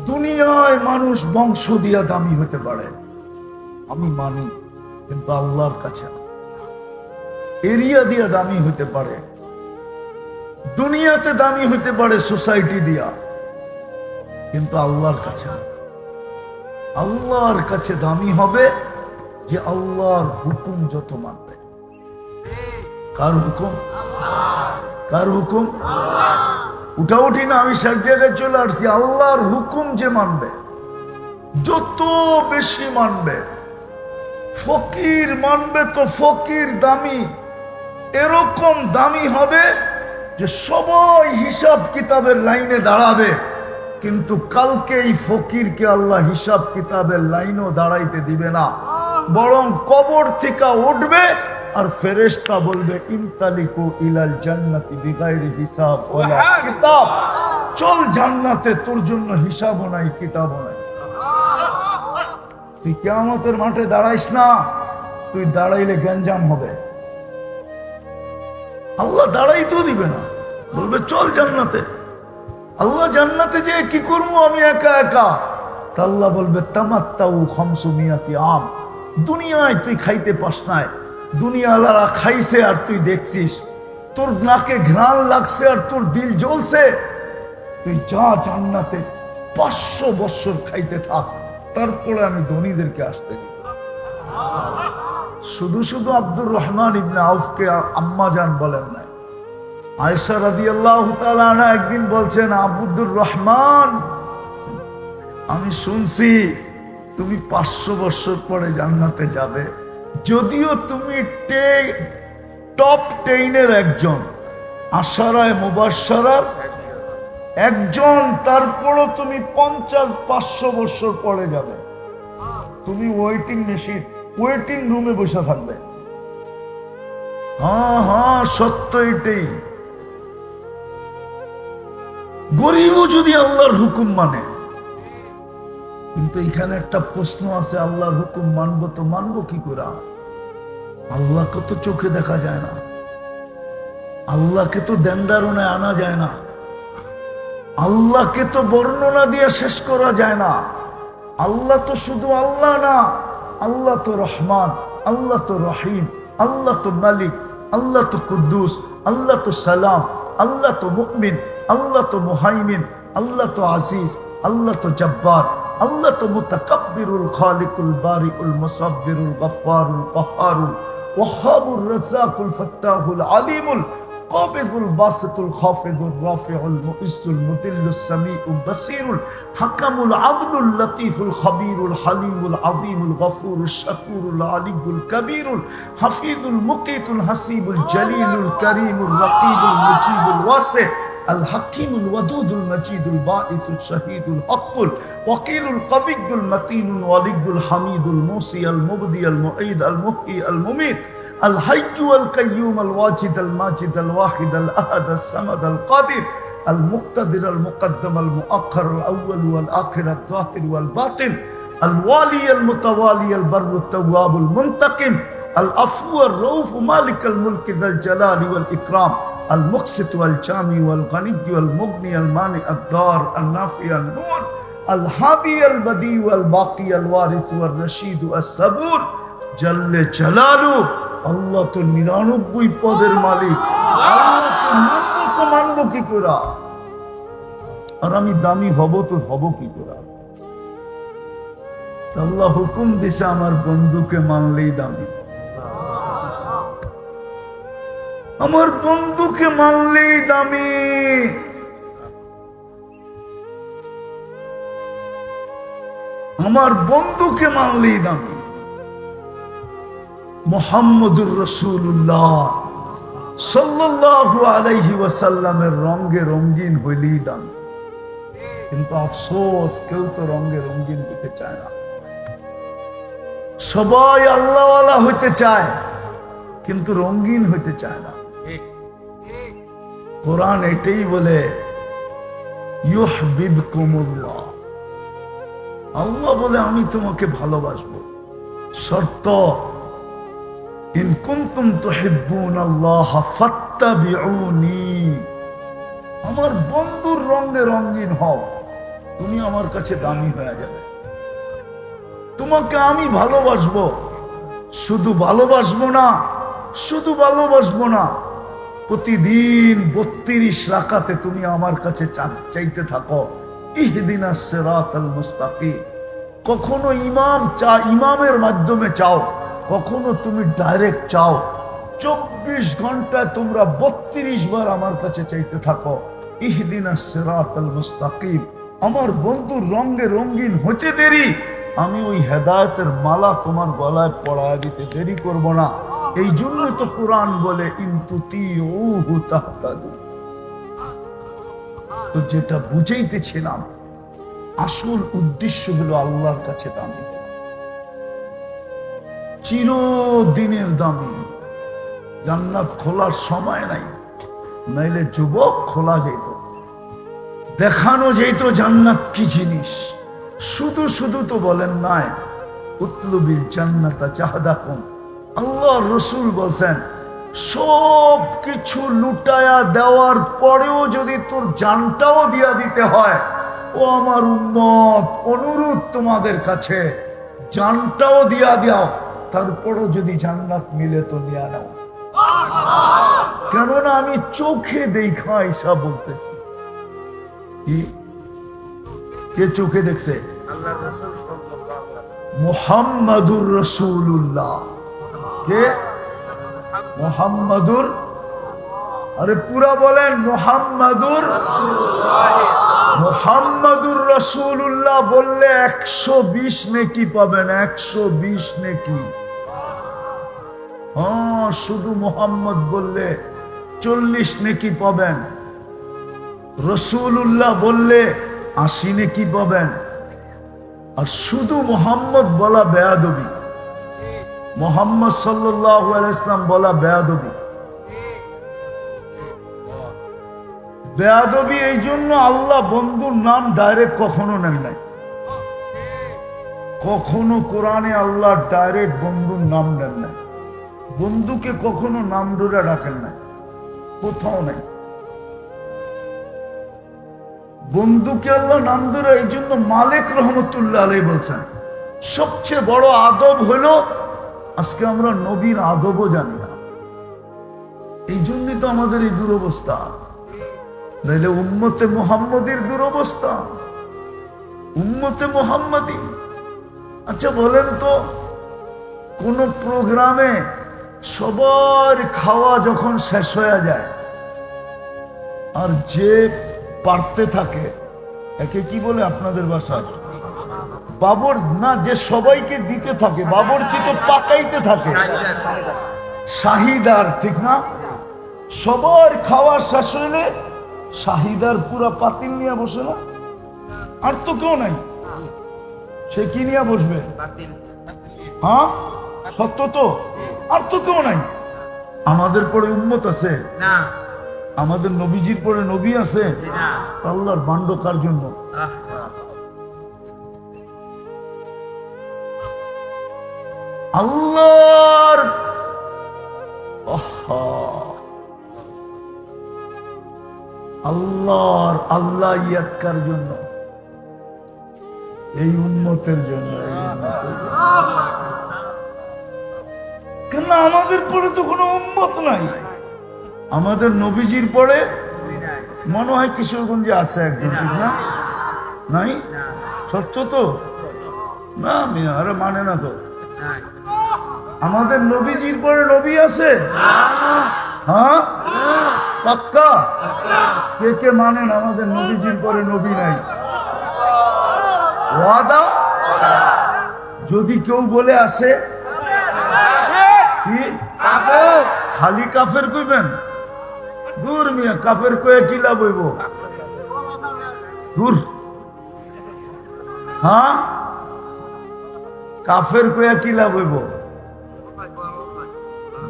দুনিয়ায় মানুষ বংশ দিয়া দামি হতে পারে, আমি মানি, কিন্তু আল্লাহর কাছে না। এরিয়া দিয়া দামি হতে পারে, দুনিয়াতে দামি হতে পারে সোসাইটি দিয়া, কিন্তু আল্লাহর কাছে না। আল্লাহর কাছে দামি হবে যে আল্লাহর হুকুম যত মানবে। কার হুকুম? কার হুকুম? উঠাউঠি না, আমি সব জায়গায় চলে আসছি। আল্লাহর হুকুম যে মানবে, যত বেশি মানবে। ফকির মানবে তো ফকির দামি, এরকম দামি হবে যে সবাই হিসাব কিতাবের লাইনে দাঁড়াবে, কিন্তু কালকে এই ফকিরকে আল্লাহ হিসাব কিতাবের লাইনও দাঁড়াইতে দিবে না, বরং কবর থেকে উঠবে আর ফেরেশতা বলবে ইনতালিকু ইলাল জান্নাতি বিগাইরি হিসাব ওয়ালা কিতাব, চল জান্নাতে, তোর জন্য হিসাবও নাই কিতাবও নাই। তুই কিয়ামতের মাঠে দাঁড়াইস না, তুই দাঁড়াইলে গঞ্জাম হবে। আল্লাহ দাঁড়াইতেও দিবে না, বলবে চল জান্নাতে। আল্লাহ জান্নাতে যে কি করবো আমি একা একা? তা আল্লাহ বলবে তামাত্তাউ খামসুমিয়াতি আম, দুনিয়ায় তুই খাইতে পাস নাই, দুনিয়াওয়ালারা খাইছে আর তুই দেখছিস, তোর নাকে ঘ্রাণ লাগছে আর তোর দিল জ্বলছে, তুই যা জান্নাতে 500 বছর খাইতে থাক, তারপরে আমি ধনীদেরকে আসতে দিব। শুধু শুধু আব্দুর রহমান ইবনে আউফকে আম্মা জান বলেন নাই, আয়েশা রাদিয়াল্লাহু তাআলা আনহা একদিন বলছেন, আব্দুর রহমান, আমি শুনছি তুমি 500 বছর পরে জান্নাতে যাবে, যদিও তুমি টপ 10-এর একজন, আশারায়ে মুবাশশারার একজন, তারপরও তুমি 50-500 বছর পরে যাবে। তুমি ওয়েটিং রুমে বসে থাকবে। হ্যাঁ, সত্য এটাই। গরিবও যদি আল্লাহর হুকুম মানে, কিন্তু এখানে একটা প্রশ্ন আছে, আল্লাহর হুকুম মানবো তো মানবো কি করে? আল্লাহকে তো চোখে দেখা যায় না, আল্লাহকে তো দেনদারণায় আনা যায় না, আল্লাহকে তো বর্ণনা দিয়ে শেষ করা যায় না। আল্লাহ তো শুধু আল্লাহ না, আল্লাহ তো রহমান, আল্লাহ তো রহিম, আল্লাহ তো মালিক, আল্লাহ তো কুদ্দুস, আল্লাহ তো সালাম, আল্লাহ তো মুমিন, আল্লাহ তো মুহাইমিন, আল্লাহ তো আজিজ, আল্লাহ তো জব্বার, আল্লাহ তো মুতাকাব্বিরুল খালিকুল বারিউল মুসাব্বিরুল গফফারুল কহ্হারুল ওয়াহ্হাবুর রাজ্জাকুল ফাত্তাহুল আলিমুল কাবিদুল বাসিতুল খাফিদুর রাফিউল মুইজ্জুল মুদিল্লুস সামিউল বাসিরুল হাকামুল আদলুল লতীফুল খবীরুল হালিমুল আযীমুল গফুরুশ শাকুরুল আলিয়ুল কবীরুল হাফিজুল মুকিতুল হাসিবুল জলিলুল করিমুর রকিবুল মুজিবুল ওয়াসি الحكيم الودود المجيد الباعث الشهيد الحق الوكيل القوي المتين الولي الحميد الموصي المبدي المعيد المحيي المميت الحي والقيوم الواجد الماجد الواحد الأحد الصمد القادر المقتدر المقدم المؤخر الأول والآخر الظاهر والباطن الوالي المتوالي البر التواب المنتقم العفو الرؤوف مالك الملك ذا الجلال والإكرام المقسط والجامع والغني والمغني المانع الضار النافع النور الهادي البديع والباقي الوارث والرشيد الصبور جل جلاله। আল্লাহ তো 99 পদের মালিক, আল্লাহ তো মানবো কি করে? আর আমি দামি হব তো হব কি করে? আল্লাহ হুকুম দিছে আমার বন্ধুকে মানলেই দামি, আমার বন্ধুকে মানলেই দামি। আমার বন্ধুকে মানলেই দামি। মুহাম্মদুর রাসূলুল্লাহ সাল্লাল্লাহু আলাইহি ওয়াসাল্লামের রঙে রঙিন হইলেই দামি। কিন্তু আফসোস, কেউ তো রঙে রঙিন হতে চায় না। সবাই আল্লাহওয়ালা হইতে চায়, কিন্তু রঙিন হইতে চায় না। কোরআন এটাই বলে, ইউহিব্বুকুমুল্লাহ, আল্লাহ বলে আমি তোমাকে ভালোবাসবো, শর্ত ইন কুনতুম তুহিব্বুনাল্লাহ ফাত্তাবিউনি, আমার বন্ধুর রঙে রঙিন হও, তুমি আমার কাছে দামি হয়ে যাবে। তোমাকে আমি ভালোবাসবো, শুধু ভালোবাসবো না, শুধু ভালোবাসবো না, প্রতিদিন 32 রাকাতে তুমি আমার কাছে চাইতে থাকো ইহদিনাস সিরাতাল মুস্তাকিম। কখনো ইমামের মাধ্যমে চাও, কখনো তুমি ডাইরেক্ট চাও। 24 ঘন্টায় তোমরা 32 বার আমার কাছে চাইতে থাকো ইহদিনাস সিরাতাল মুস্তাকিম। আমার বন্ধুর রঙে রঙিন হতে দেরি, আমি ওই হেদায়েতের মালা তোমার গলায় পড়ায় দিতে দেরি করব না। এই জন্য তো কোরআন বলে ইনতুতিউহু তাহতাদু। তো যেটা বুঝাইতেছিলাম, আসল উদ্দেশ্য হলো আল্লাহর কাছে দামি, চিরদিনের দামি। জান্নাত খোলার সময় নাই, নাইলে যুবক খোলা যেত, দেখানো যেত জান্নাত কি জিনিস। শুধু শুধু তো বলেন নাই উতলুবিল জান্নাতা চাহাদাকুম। আল্লাহ রসুল বলছেন সব কিছু লুটায়া দেওয়ার পরেও যদি তোর জানটাও দিয়া দিতে হয়, ও আমার উম্মত, অনুরোধ তোমাদের কাছে জানটাও দিয়া দাও, তারপরও যদি জান্নাত মিলে তো নিয়ে নাও। কেননা আমি চোখে দেখা ঈসা বলতেছি। কে চোখে দেখছে? মুহাম্মাদুর রাসূলুল্লাহ। কে? মুহাম্মাদুর, আরে পুরা বলেন মুহাম্মাদুর মুহাম্মাদুর রাসূলুল্লাহ বললে 120 নেকি পাবেন, 120 নেকি। হ্যাঁ, শুধু মুহাম্মদ বললে 40 নেকি পাবেন। রাসূলুল্লাহ বললে 80 নেকি পাবেন। আর শুধু মুহাম্মদ বলা বেয়াদবি, মুহাম্মদ সাল্লাল্লাহু আলাইহি ওয়াসাল্লাম বলা বেয়াদবি। বেয়াদবি এই জন্য আল্লাহ বন্ধুর নাম ডাইরেক্ট কখনো নেন নাই। কখনো কোরআনে আল্লাহ ডাইরেক্ট বন্ধুর নাম নেন নাই, বন্ধুকে কখনো নাম ধরে ডাকেন নাই, কোথাও নাই। বন্ধুকে আল্লাহ নাম ধরে, এই জন্য মালিক রহমতুল্লাহ আলাইহি বলছেন সবচেয়ে বড় আদব হলো, আজকে আমরা নবীর আদবও জানি না। এই জন্যই তো আমাদের এই দুরবস্থা, নাইলে উম্মতে মুহাম্মদীর দুরবস্থা, উম্মতে মুহাম্মদী। আচ্ছা বলেন তো, কোন প্রোগ্রামে সবার খাওয়া যখন শেষ হয়ে যায়, আর যে পারতে থাকে, একে কি বলে আপনাদের ভাষায়? বাবর না, যে সবাইকে দিতে থাকে, বাবরচি তো পাকাইতে থাকে, শাহিদার, ঠিক না? সবার খাওয়া শেষ হইলে শাহিদার পুরা পাতিল নিয়ে বসে না, আর তো কেউ নাই, সে কি নিয়ে বসবে? হ্যাঁ সত্য তো, আর তো কেউ নাই। আমাদের পরে উম্মত আছে না, আমাদের নবীজির পরে নবী আছে, আল্লাহর বান্ড কার জন্য? আল্লাহর আল্লাহর আল্লাহ ইয়াতকার জন্য, এই উন্মতের জন্য। কেন আমাদের পরে তো কোনো উম্মত নাই, আমাদের নবীজির পরে মনে হয় কিশোরগঞ্জে আছে একজন, ঠিক না? নাই? সত্য তো না, মিয়া আরে মানে না তো। আমাদের নবীজির পরে নবী আছে? হ্যাঁ পাক্কা? কে কে মানেন আমাদের নবীজির পরে নবী নাই? ওয়াদা? যদি কেউ বলে আসে কি খালি কাফের কইবেন? দূর মিয়া, কাফের কয়ে কি লাভ হইব? দূর। হ্যাঁ কাফের কয়ে কি লাভ হইব?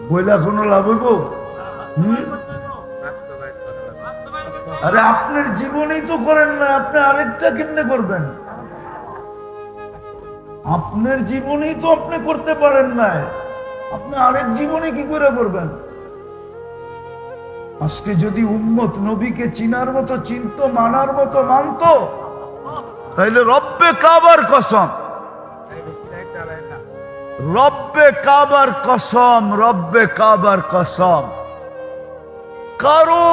বইলা কোনো লাভ হইব? আরে আপনার জীবনেই তো করেন না, আপনি আরেকটা কেমনে করবেন? আপনার জীবনেই তো আপনি করতে পারেন না, আপনি আরেক জীবনে কি করে করবেন? আজকে যদি উম্মত নবীকে চিনার মতো চিনত, মানার মতো মানত, তাইলে রব্বে কাবার কসম, রব্বে কাবার কসম, রব্বে কাবার কসম, কারো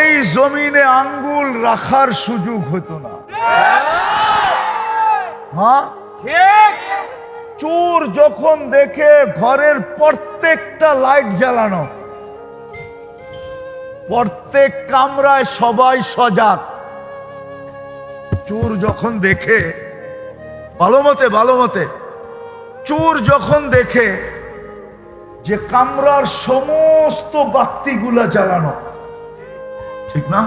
এই জমিনে আঙ্গুল রাখার সুযোগ হতো না। হ্যাঁ, চোর যখন দেখে ঘরের প্রত্যেকটা লাইট জ্বালানো, প্রত্যেক কামরায় সবাই সজাগ, চোর যখন দেখে, ভালো মতে চোর যখন দেখে যে কামরার সমস্ত বাতিগুলা জ্বালানো, ঠিক না?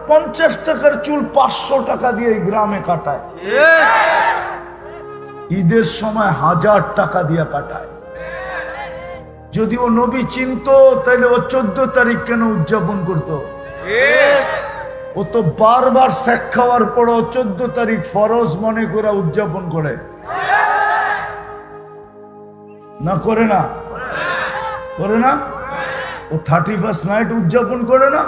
50 টাকার চুল 500 টাকা দিয়ে এই গ্রামে কাটায়, ঈদের সময় 1000 টাকা দিয়ে কাটায়। যদি ও নবী চিনত তাহলে ও 14 তারিখ কেন উদযাপন করত? ও তো বারবার শেখ খাওয়ার পরও 14 তারিখ ফরজ মনে করে উদযাপন করে না? করে না? করে না? ও 31st নাইট উদযাপন করে না?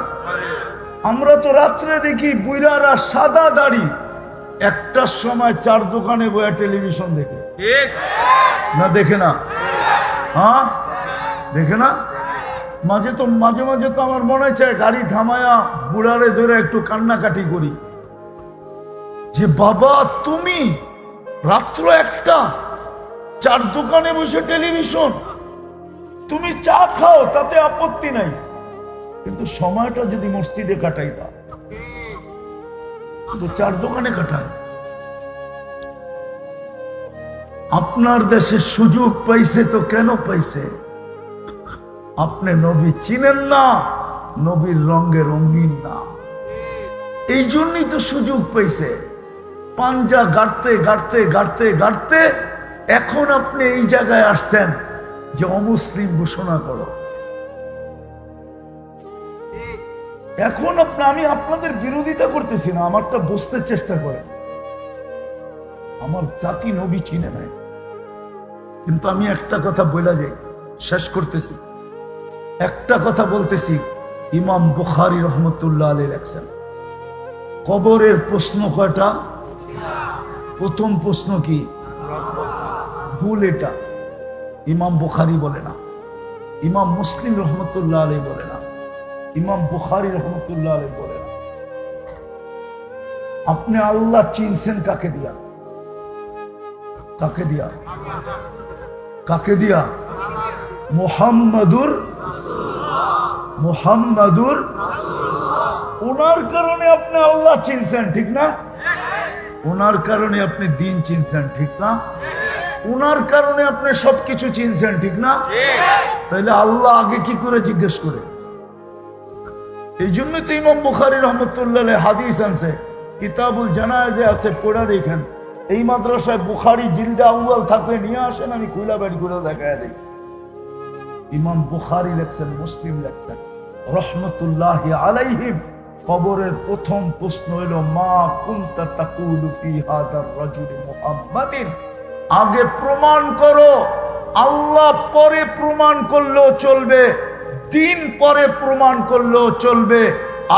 আমরা তো রাত্রে দেখি বুইরারা সাদা দাড়ি 1টার সময় 4 দোকানে বইয়া টেলিভিশন দেখে, না দেখে না? হ্যাঁ, দেখে না? মাঝে মাঝে তো আমার মনে চায় গাড়ি থামায়া বুড়ারে ধরে একটু কান্নাকাটি করি যে বাবা তুমি রাত্র 1টা 4 দোকানে বসে টেলিভিশন, তুমি চা খাও তাতে আপত্তি নাই, কিন্তু সময়টা যদি মসজিদে কাটাইতা, তো 4 দোকানে কাটায়। আপনার দেশে সুযোগ পাইছে তো কেন পাইছে? আপনি নবী চিনেন না, নবীর রঙে রঙিন না, এই জন্যই তো সুযোগ পাইছে। পাঞ্জা গাড়তে গাড়তে গাড়তে গাড়তে এখন আপনি এই জায়গায় আসছেন যে অমুসলিম ঘোষণা করো। এখন আমি আপনাদের বিরোধিতা করতেছি না, আমারটা বুঝতে চেষ্টা করেন। আমার জাতি নবী চিনে নাই, কিন্তু আমি একটা কথা বলে যাই, শেষ করতেছি, একটা কথা বলতেছি। ইমাম বুখারী রহমতুল্লাহ আলাইহি লেখছেন কবরের প্রশ্ন কয়টা? প্রথম প্রশ্ন কি? ভুল, এটা ইমাম বুখারী বলে না, ইমাম মুসলিম রহমতুল্লাহ আলাইহি বলে না, ইমাম বুখারী রহমতুল্লাহ আলাইহি বলে না। আপনি আল্লাহ চিনছেন কাকে দিয়া? কাকে দিয়া? কাকে দিয়া? মুহাম্মাদুর, ওনার কারণে আপনি আল্লাহ চিনছেন, ঠিক না? ওনার কারণে আপনি দিন চিনছেন, ঠিক না? ওনার কারণে আপনি সবকিছু চিনছেন, ঠিক না? তাহলে আল্লাহ আগে কি করে জিজ্ঞেস করে? এই জন্য তো ইমাম বুখারী রহমতুল্লাহ আলাইহি হাদিস আনছে, কিতাবুল জানাজে আছে, পড়া দেখেন। এই মাদ্রাসায় বুখারী জিলদে আউয়াল থাকলে নিয়ে আসেন, আমি খুলা বের করে দেখায় দিই। ইমাম বুখারী লেখছেন, মুসলিম লেখছেন রহমতুল্লাহি আলাইহিম, কবরের প্রথম প্রশ্ন হলো মা কুনতা তাকুলু ফি হাদার রাজুল মুহাম্মাদিন। আগে প্রমাণ করো, আল্লাহ পরে প্রমাণ করলেও চলবে, দিন পরে প্রমাণ করলেও চলবে।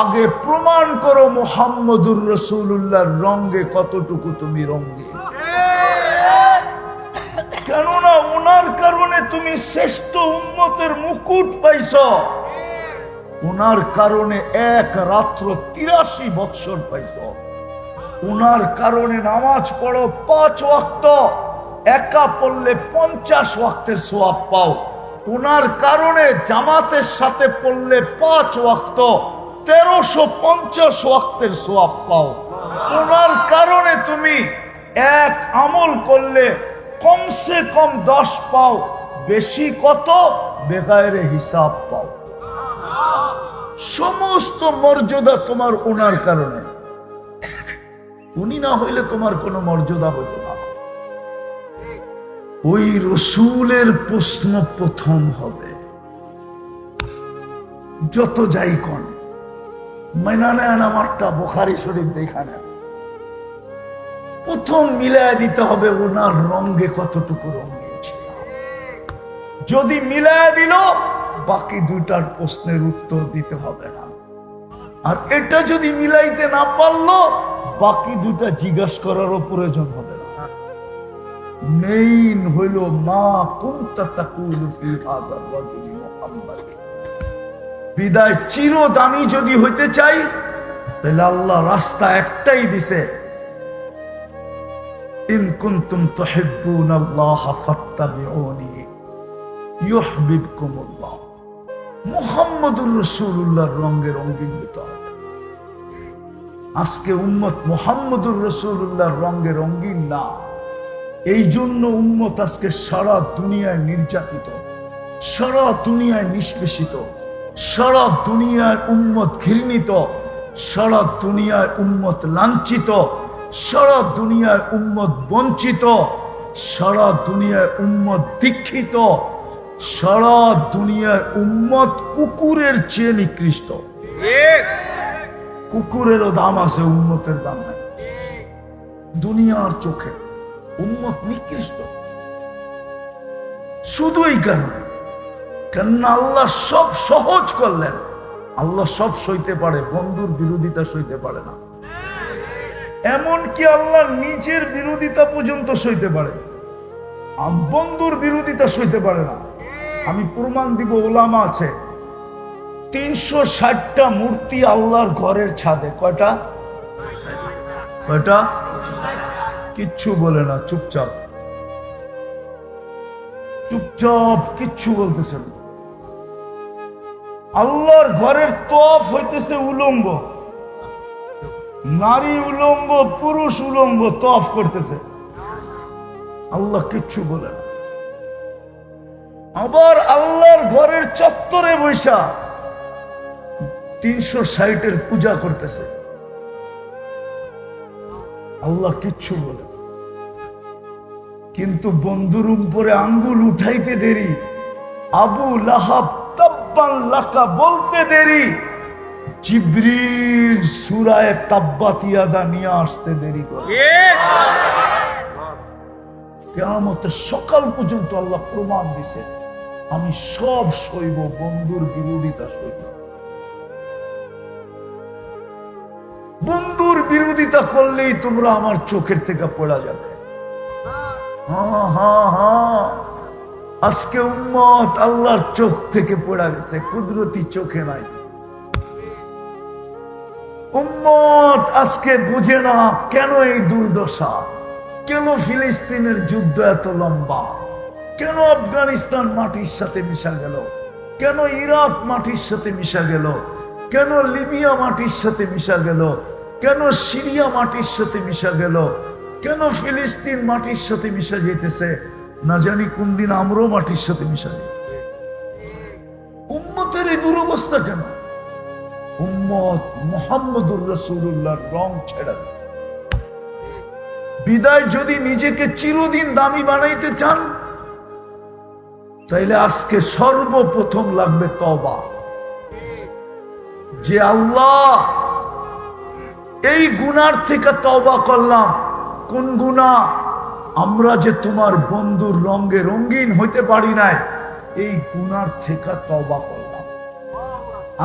আগে প্রমাণ করো মুহাম্মদুর রাসূলুল্লাহর রঙে কতটুকু তুমি রঙে। কেননা ওনার কারণে তুমি শ্রেষ্ঠ উম্মতের মুকুট পাইছ, ওনার কারণে এক রাত্র 83 বৎসর পাইছ, ওনার কারণে নামাজ পড়ো 5 ওয়াক্ত, একা পড়লে 50 ওয়াক্তের সওয়াব পাও, ওনার কারণে জামাতের সাথে পড়লে 5 ওয়াক্ত 1350 ওয়াক্তের সওয়াব পাও, ওনার কারণে তুমি এক আমল করলে কমসে কম 10 পাও, বেশি কত বেগায়রে হিসাব পাও। সমস্ত মর্যাদা তোমার ওনার কারণে, উনি না হইলে তোমার কোনো মর্যাদা হইত না। ওই রসূলের প্রশ্ন প্রথম হবে, যত যাই কোন মাইনা নেন আমারটা বুখারী শরীফ দেখা নেন, প্রথম মিলায় দিতে হবে ওনার রঙে কতটুকু রঙিন ছিল। যদি মিলায় দিল বাকি 2টার প্রশ্নের উত্তর দিতে হবে না। আর এটা যদি মিলাইতে না পারলো বাকি দুটা জিজ্ঞাসা করারও প্রয়োজন হবে না। মেইন হইল মা কুনতা তাকুলু ফি হাযার রাজুলি মুহাম্মাদ। বিদায় চির দামি যদি হইতে চাই তাহলে আল্লাহ রাস্তা একটাই দিছে, ইন কুনতুম তুহিব্বুনাল্লাহ ফাত্তাবিউনি ইউহিব্বুকুমুল্লাহ। মুহাম্মদুর রাসূলুল্লাহর রঙে রঙিত হবে। আজকে উম্মত মুহাম্মদুর রাসূলুল্লাহর রঙে রঙিন না, এই জন্য উম্মত আজকে সারা দুনিয়ায় নির্যাতিত, সারা দুনিয়ায় নিষ্পেষিত, সারা দুনিয়ায় উম্মত ঘৃণিত, সারা দুনিয়ায় উম্মত লাঞ্ছিত, সারা দুনিয়ায় উম্মত বঞ্চিত, সারা দুনিয়ায় উম্মত দীক্ষিত, সারা দুনিয়ায় উম্মত কুকুরের চেয়ে নিকৃষ্ট। কুকুরেরও দাম আছে, উম্মতের দাম নাই। দুনিয়ার চোখে উম্মত নিকৃষ্ট শুধু এই কারণে, কেননা আল্লাহ সব সহজ করলেন। আল্লাহ সব সইতে পারে, বন্ধুর বিরোধিতা সইতে পারে না। এমনকি আল্লাহ নিজের বিরোধিতা পর্যন্ত সইতে পারে, বন্ধুর বিরোধিতা সইতে পারে না। আমি প্রমাণ দিব, ওলামা আছে 360টা মূর্তি আল্লাহর ঘরের ছাদে। কয়টা? কয়টা? কিচ্ছু বলে না, চুপচাপ চুপচাপ, কিচ্ছু বলতেছে না। আল্লাহর ঘরের তওয়াফ হইতেছে উলঙ্গ, নারী উলঙ্গ, পুরুষ উলঙ্গ তওয়াফ করতেছে, আল্লাহ কিচ্ছু বলে না। আবার আল্লাহর ঘরের চত্বরে বৈশা 360-এর পূজা করতেছে, আল্লাহ কিচ্ছু বলে। কিন্তু বন্ধুর উপরে আঙ্গুল উঠাইতে দেরি, আবু লাহাব তাব্বান লাকা বলতে দেরি, জিবরিল সূরায়ে তাব্বাত ইয়াদা নিয়ে আসতে দেরি করে। কিয়ামতের সকাল পর্যন্ত আল্লাহ প্রমাণ দিছে, আমি সব সইব, বন্ধুর বিরোধিতা সইব। বন্ধুর বিরোধিতা করলেই তোমরা আমার চোখের থেকে পড়া যাবে। আজকে উম্মত আল্লাহর চোখ থেকে পড়া গেছে, কুদরতি চোখে নাই। উম্মত আজকে বুঝে না কেন এই দুর্দশা, কেন ফিলিস্তিনের যুদ্ধ এত লম্বা, কেন আফগানিস্তান মাটির সাথে মিশা গেল, কেন ইরাক মাটির সাথে মিশা গেল, কেন লিবিয়া মাটির সাথে মিশা গেল, কেন সিরিয়া মাটির সাথে মিশা গেল, কেন ফিলিস্তিন মাটির সাথে মিশা যেতেছে, না জানি কোন দিন আমরাও মাটির সাথে মিশা যাই। উম্মতের এই দুরবস্থা কেন? উম্মত মুহাম্মদুর রাসূলুল্লাহর রং ছেড়ে বিদায় যদি নিজেকে চিরদিন দামি বানাইতে চান, তাইলে আজকে সর্বপ্রথম লাগবে তওবা। যে আল্লাহ এই গুনার থেকে তওবা করলাম। কোন গুনাহ? আমরা যে তোমার বন্ধুর রঙে রঙিন হইতে পারি নাই, এই গুনার থেকে তওবা করলাম।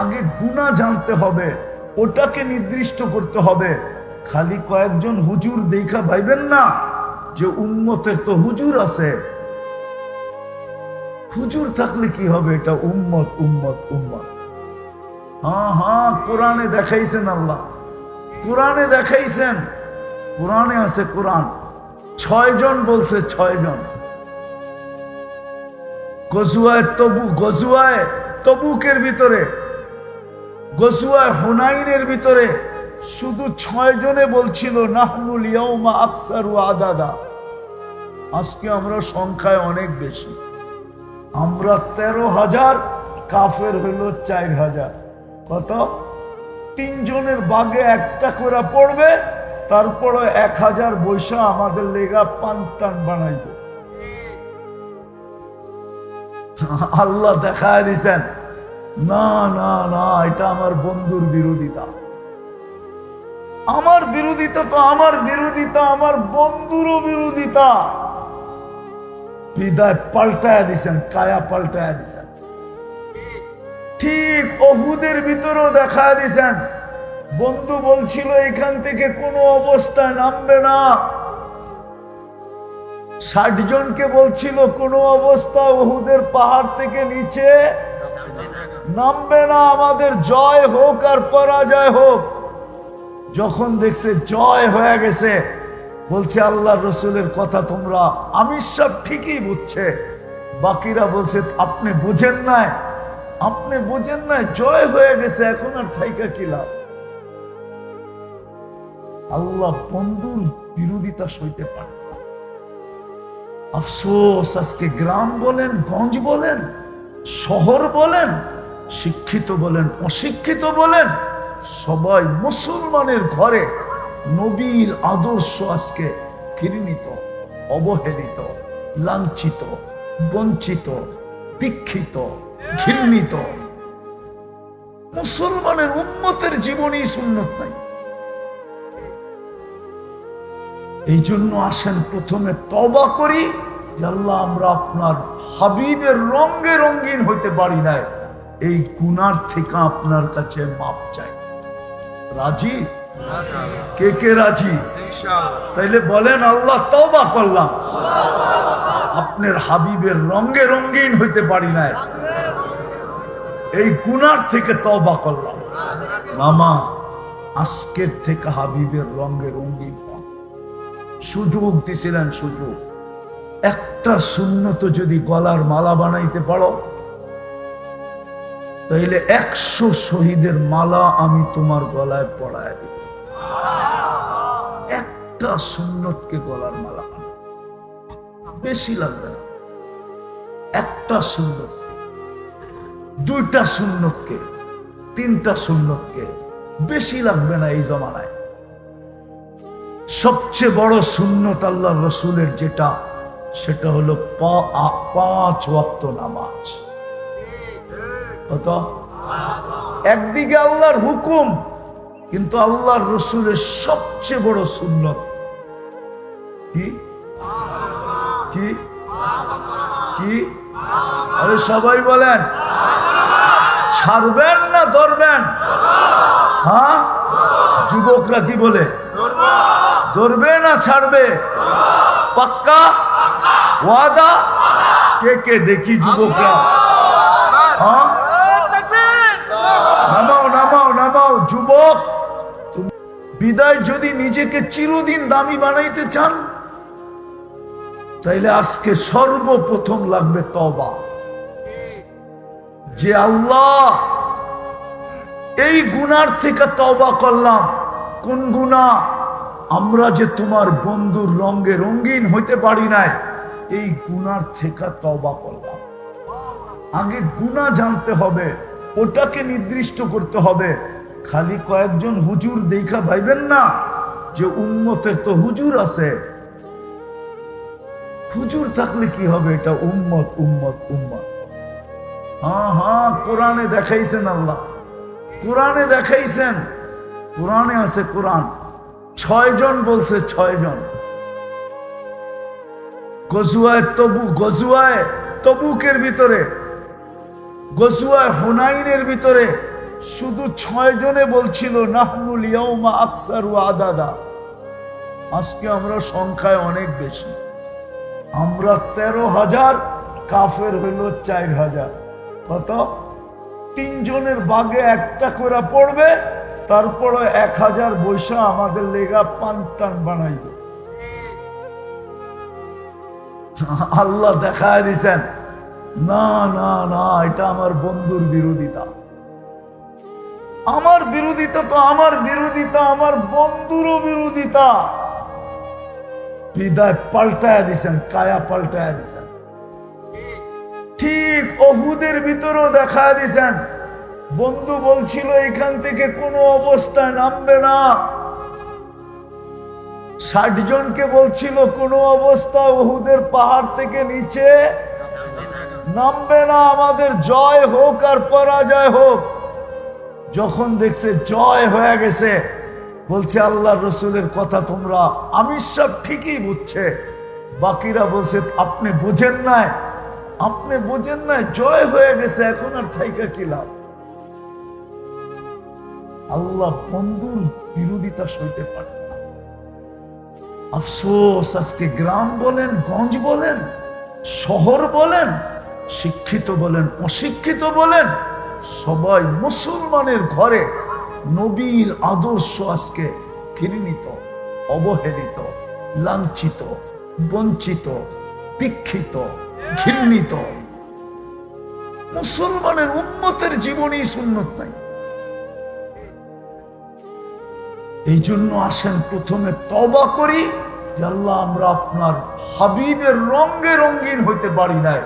আগে গুনাহ জানতে হবে, ওটাকে নির্দিষ্ট করতে হবে। খালি কয়েকজন হুজুর দেখা ভাইবেন না যে উম্মতের তো হুজুর আছে। হুজুর থাকলে কি হবে? এটা উম্মত উম্মত উম্মত। হ্যাঁ, কোরআনে দেখাইছেন আল্লাহ, কোরআনে দেখাইছেন, কোরআনে আছে। কোরআন 6 জন বলছে, 6 জন। গজওয়ায়ে তবুকের ভিতরে, গজওয়ায়ে হুনাইনের ভিতরে শুধু 6 জনে বলছিল নাহনুল ইয়াউমা আকসারু আদাদা। আজকে আমরা সংখ্যায় অনেক বেশি, আমরা 13,000, কাফের হইল 4,000। কত? 3 জনের ভাগে একটা করে পড়বে, তারপরে 1,000 বৈশা আমাদের লেগা পান্তান বানাইবে। আল্লাহ দেখায় দিছেন, না না না, এটা আমার বন্ধুর বিরোধিতা। আমার বিরোধিতা তো আমার বিরোধিতা, আমার বন্ধুরও বিরোধিতা। বিদায় পাল্টায় দিছেন, কায়া পাল্টায় দিছেন। ঠিক ওহুদের ভিতরেও দেখা দিছেন, বন্ধু বলছিল এখান থেকে কোনো অবস্থায় নামবে না, 60 জনকে বলছিল কোনো অবস্থা উহুদের পাহাড় থেকে নিচে নামবে না, আমাদের জয় হোক আর পরাজয় হোক। যখন দেখছে জয় হয়ে গেছে, বলছে আল্লাহ রসুলের কথা তোমরা আমির সব ঠিকই বুঝছে। বাকিরা বলছে আপনি বুঝেন নাই, আপনি বুঝেন নাই, জয় হয়ে গেছে, এখন আর থাইকা কি লাভ। আল্লাহ বন্ধুর বিরোধিতা সইতে পারে না। আফসোস, আজকে গ্রাম বলেন, গঞ্জ বলেন, শহর বলেন, শিক্ষিত বলেন, অশিক্ষিত বলেন, সবাই মুসলমানের ঘরে নবীর আদর্শ আজকে ঘৃণিত, অবহেলিত, লাঞ্ছিত, বঞ্চিত, দীক্ষিত, ঘৃণিত। মুসলমানের উম্মতের জীবনই সুন্নত নাই। এই জন্য আসেন প্রথমে তওবা করি যে আল্লাহ আমরা আপনার হাবিবের রঙে রঙিন হইতে পারি নাই, এই গুনার থেকে আপনার কাছে মাপ চাই। রাজি? কে কে রাজি? তাইলে বলেন আল্লাহ তওবা করলাম, আপনার হাবিবের রঙে রঙিন হইতে পারি নাই, এই গুনার থেকে তওবা করলাম। মামা আজকের থেকে হাবিবের রঙে রঙিন সুযোগ দিছিলেন, সুযোগ। একটা সুন্নত যদি গলার মালা বানাইতে পারো, তাইলে 100 শহীদের মালা আমি তোমার গলায় পড়ায় দেব। একটা সুন্নতকে গলার মালা বানাও, বেশি লাগবে না। একটা সুন্নত, 2টা সুন্নতকে, 3টা সুন্নতকে, বেশি লাগবে না। এই জমানায় সবচেয়ে বড় সুন্নত আল্লাহ রসুলের যেটা, সেটা হলো 5 ওয়াক্ত নামাজ। কত? একদিকে আল্লাহর হুকুম, কিন্তু আল্লাহর রসুলের সবচেয়ে বড় সুন্নত কি কি কি? আরে সবাই বলেন, ছাড়বেন না ধরবেন? হ্যাঁ, যুবকরা কি বলে, ধরবে না ছাড়বে? পাক্কা ওয়াদা? কে কে দেখি যুবকরা? হ্যাঁ, নামাও নামাও নামাও। যুবক, বিদায় যদি নিজেকে চিরদিন দামি বানাইতে চান, তাইলে আজকে সর্বপ্রথম লাগবে তওবা। যে আল্লাহ এই গুনার থেকে তওবা করলাম। কোন গুনাহ? আমরা যে তোমার বন্ধুর রঙে রঙিন হইতে পারি নাই, এই গুনার থেকে তওবা করলাম। আগে গুনাহ জানতে হবে, ওটাকে নির্দিষ্ট করতে হবে। খালি কয়েকজন হুজুর দেখা ভাইবেন না যে উম্মতের তো হুজুর আছে। হুজুর থাকলে কি হবে? এটা উম্মত উম্মত উম্মত। হ্যাঁ হ্যাঁ, কোরআনে দেখাইছেন আল্লাহ, কোরআনে দেখাইছেন, কোরআনে আছে। কোরআন 6 জন বলছে, 6 জন। গজওয়ায়ে তবুকের ভিতরে, গজওয়ায়ে হুনাইনের ভিতরে শুধু 6 জনে বলছিল নাহনুল ইয়াউমা আকসারু আদাদা। আজকে আমরা সংখ্যায় অনেক বেশি, আমরা 13,000, কাফের হইল 4,000। কত? 3 জনের ভাগে একটা করে পড়বে, তারপরে 1,000 বৈশা আমাদের লেগা পান বানাইবে। আল্লাহ দেখায় দিছেন, না না না, এটা আমার বন্ধুর বিরোধিতা। আমার বিরোধিতা তো আমার বিরোধিতা, আমার বন্ধুরও বিরোধিতা। বিদায় পাল্টায় দিছেন, কায়া পাল্টায় দিছেন। ঠিক উহুদের ভিতরেও দেখা দিছেন, বন্ধু বলছিল এখান থেকে কোনো অবস্থায় নামবে না, 60 জনকে বলছিল কোনো অবস্থা উহুদের পাহাড় থেকে নিচে নামবে না, আমাদের জয় হোক আর পরাজয় হোক। যখন দেখছে জয় হয়ে গেছে, বলছে আল্লাহ রসুলের কথা তোমরা আমির সব ঠিকই বুঝছে। বাকিরা বলছে আপনি বুঝেন নাই, আপনি বুঝেন নাই, জয় হয়ে গেছে, এখন আর থাইকা কি লাভ। আল্লাহ বন্ধুর বিরোধিতা সইতে পারে না। আফসোস, আজকে গ্রাম বলেন, গঞ্জ বলেন, শহর বলেন, শিক্ষিত বলেন, অশিক্ষিত বলেন, সবাই মুসলমানের ঘরে নবীর আদর্শ আজকে ঘৃণিত, অবহেলিত, লাঞ্ছিত, বঞ্চিত, দীক্ষিত, ঘৃণিত। মুসলমানের উম্মতের জীবনই সুন্নত নাই। এই জন্য আসেন প্রথমে তওবা করি যে আল্লাহ, আমরা আপনার হাবিবের রঙে রঙিন হইতে পারি নাই,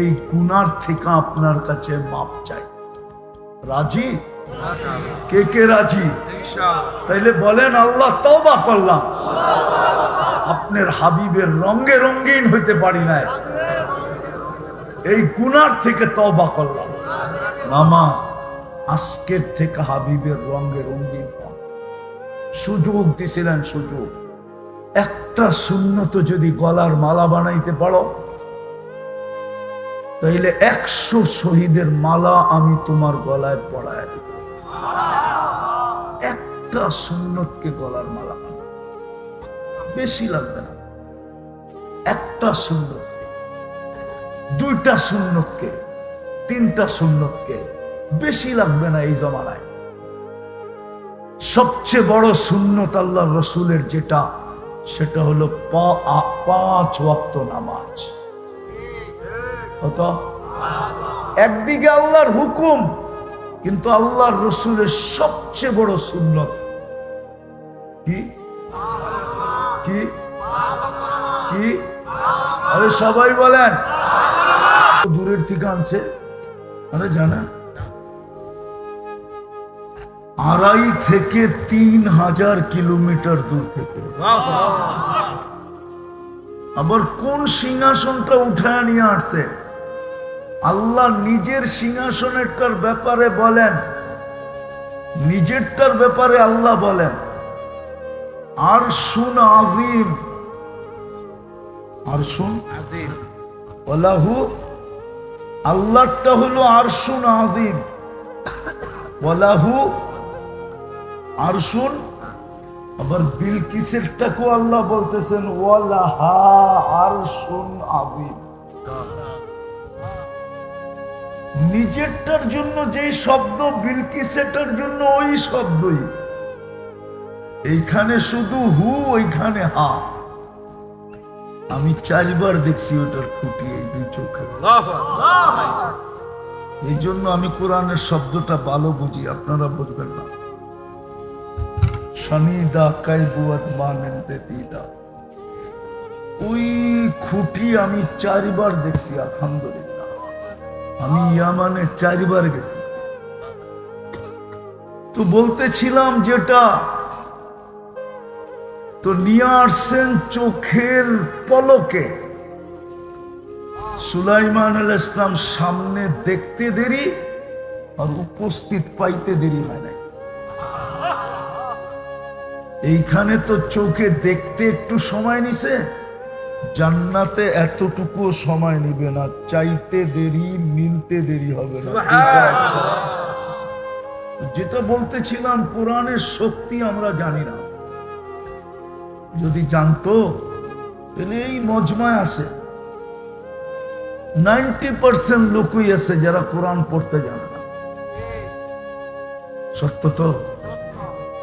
এই গুনার থেকে আপনার কাছে মাপ চাই। রাজি? কে কে রাজি? তাইলে বলেন, আল্লাহ তওবা করলাম, আপনার হাবিবের রঙে রঙিন হইতে পারি নাই, এই গুনার থেকে তওবা করলাম। নামা আজকের থেকে হাবিবের রঙে রঙিন সুযোগ দিছিলেন, সুযোগ। একটা সুন্নত যদি গলার মালা বানাইতে পারো, তাইলে 100 শহীদের মালা আমি তোমার গলায় পড়ায় দিব। একটা সুন্নতকে গলার মালা বানাও, বেশি লাগবে না। একটা সুন্নতকে, 2টা সুন্নতকে, 3টা সুন্নতকে, বেশি লাগবে না এই জমানায়। সবচেয়ে বড় সুন্নত আল্লাহ রসুলের যেটা, সেটা হলো 5 ওয়াক্ত নামাজ। কত? একদিকে আল্লাহর হুকুম, কিন্তু আল্লাহর রসুলের সবচেয়ে বড় সুন্নত কি? কি কি? আরে সবাই বলেন। দূরের থেকে আনছে, আরে জানা 2.5 থেকে 3,000 কিলোমিটার দূর থেকে। আবার কোন সিংহাসনটা উঠায় নিয়ে আসছে? আল্লাহ নিজের সিংহাসনেরটার ব্যাপারে বলেন, নিজেরটার ব্যাপারে আল্লাহ বলেন, আরশুন আযীম, আরশুন আযীম ওয়ালাহু, আল্লাহটা হলো আরশুন আযীম, ওয়ালাহু আরশুন। আবার বিলকিসেরটাকে আল্লাহ বলতেছেন ওয়ালাহা আরশুন আযীম। নিজেরটার জন্য যেই শব্দ, বিলকিসেরটার জন্য ওই শব্দই। এইখানে শুধু হু, ওইখানে হা। আমি 4 বার দেখছি ওটার খুঁটি, এই 2 চোখে। এই জন্য আমি কোরআনের শব্দটা ভালো বুঝি, আপনারা বুঝবেন না। শনিদা কাইবুয়াত মানেনতে দিদা, ওই খুঁটি আমি 4 বার দেখছি, আলহামদুলিল্লাহ। আমি ইয়ামানে 4 বার গেছি। তো বলতেছিলাম যেটা, তো নিয়ে আসছেন চোখের পলকে। সুলাইমান আলাইহিস সালাম সামনে দেখতে দেরি, আর উপস্থিত পাইতে দেরি হয় নাই। এইখানে তো চোখে দেখতে একটু সময় নিছে, জান্নাতে এতটুকু সময় নিবে না। চাইতে দেরি, মিলতে দেরি হবে না। যেটা বলতেছিলাম, কোরআনের শক্তি আমরা জানি না। যদি জানতো, তাহলে এই মজমায় আছে 90% লোকই আছে যারা কোরআন পড়তে জানে না। সত্য তো?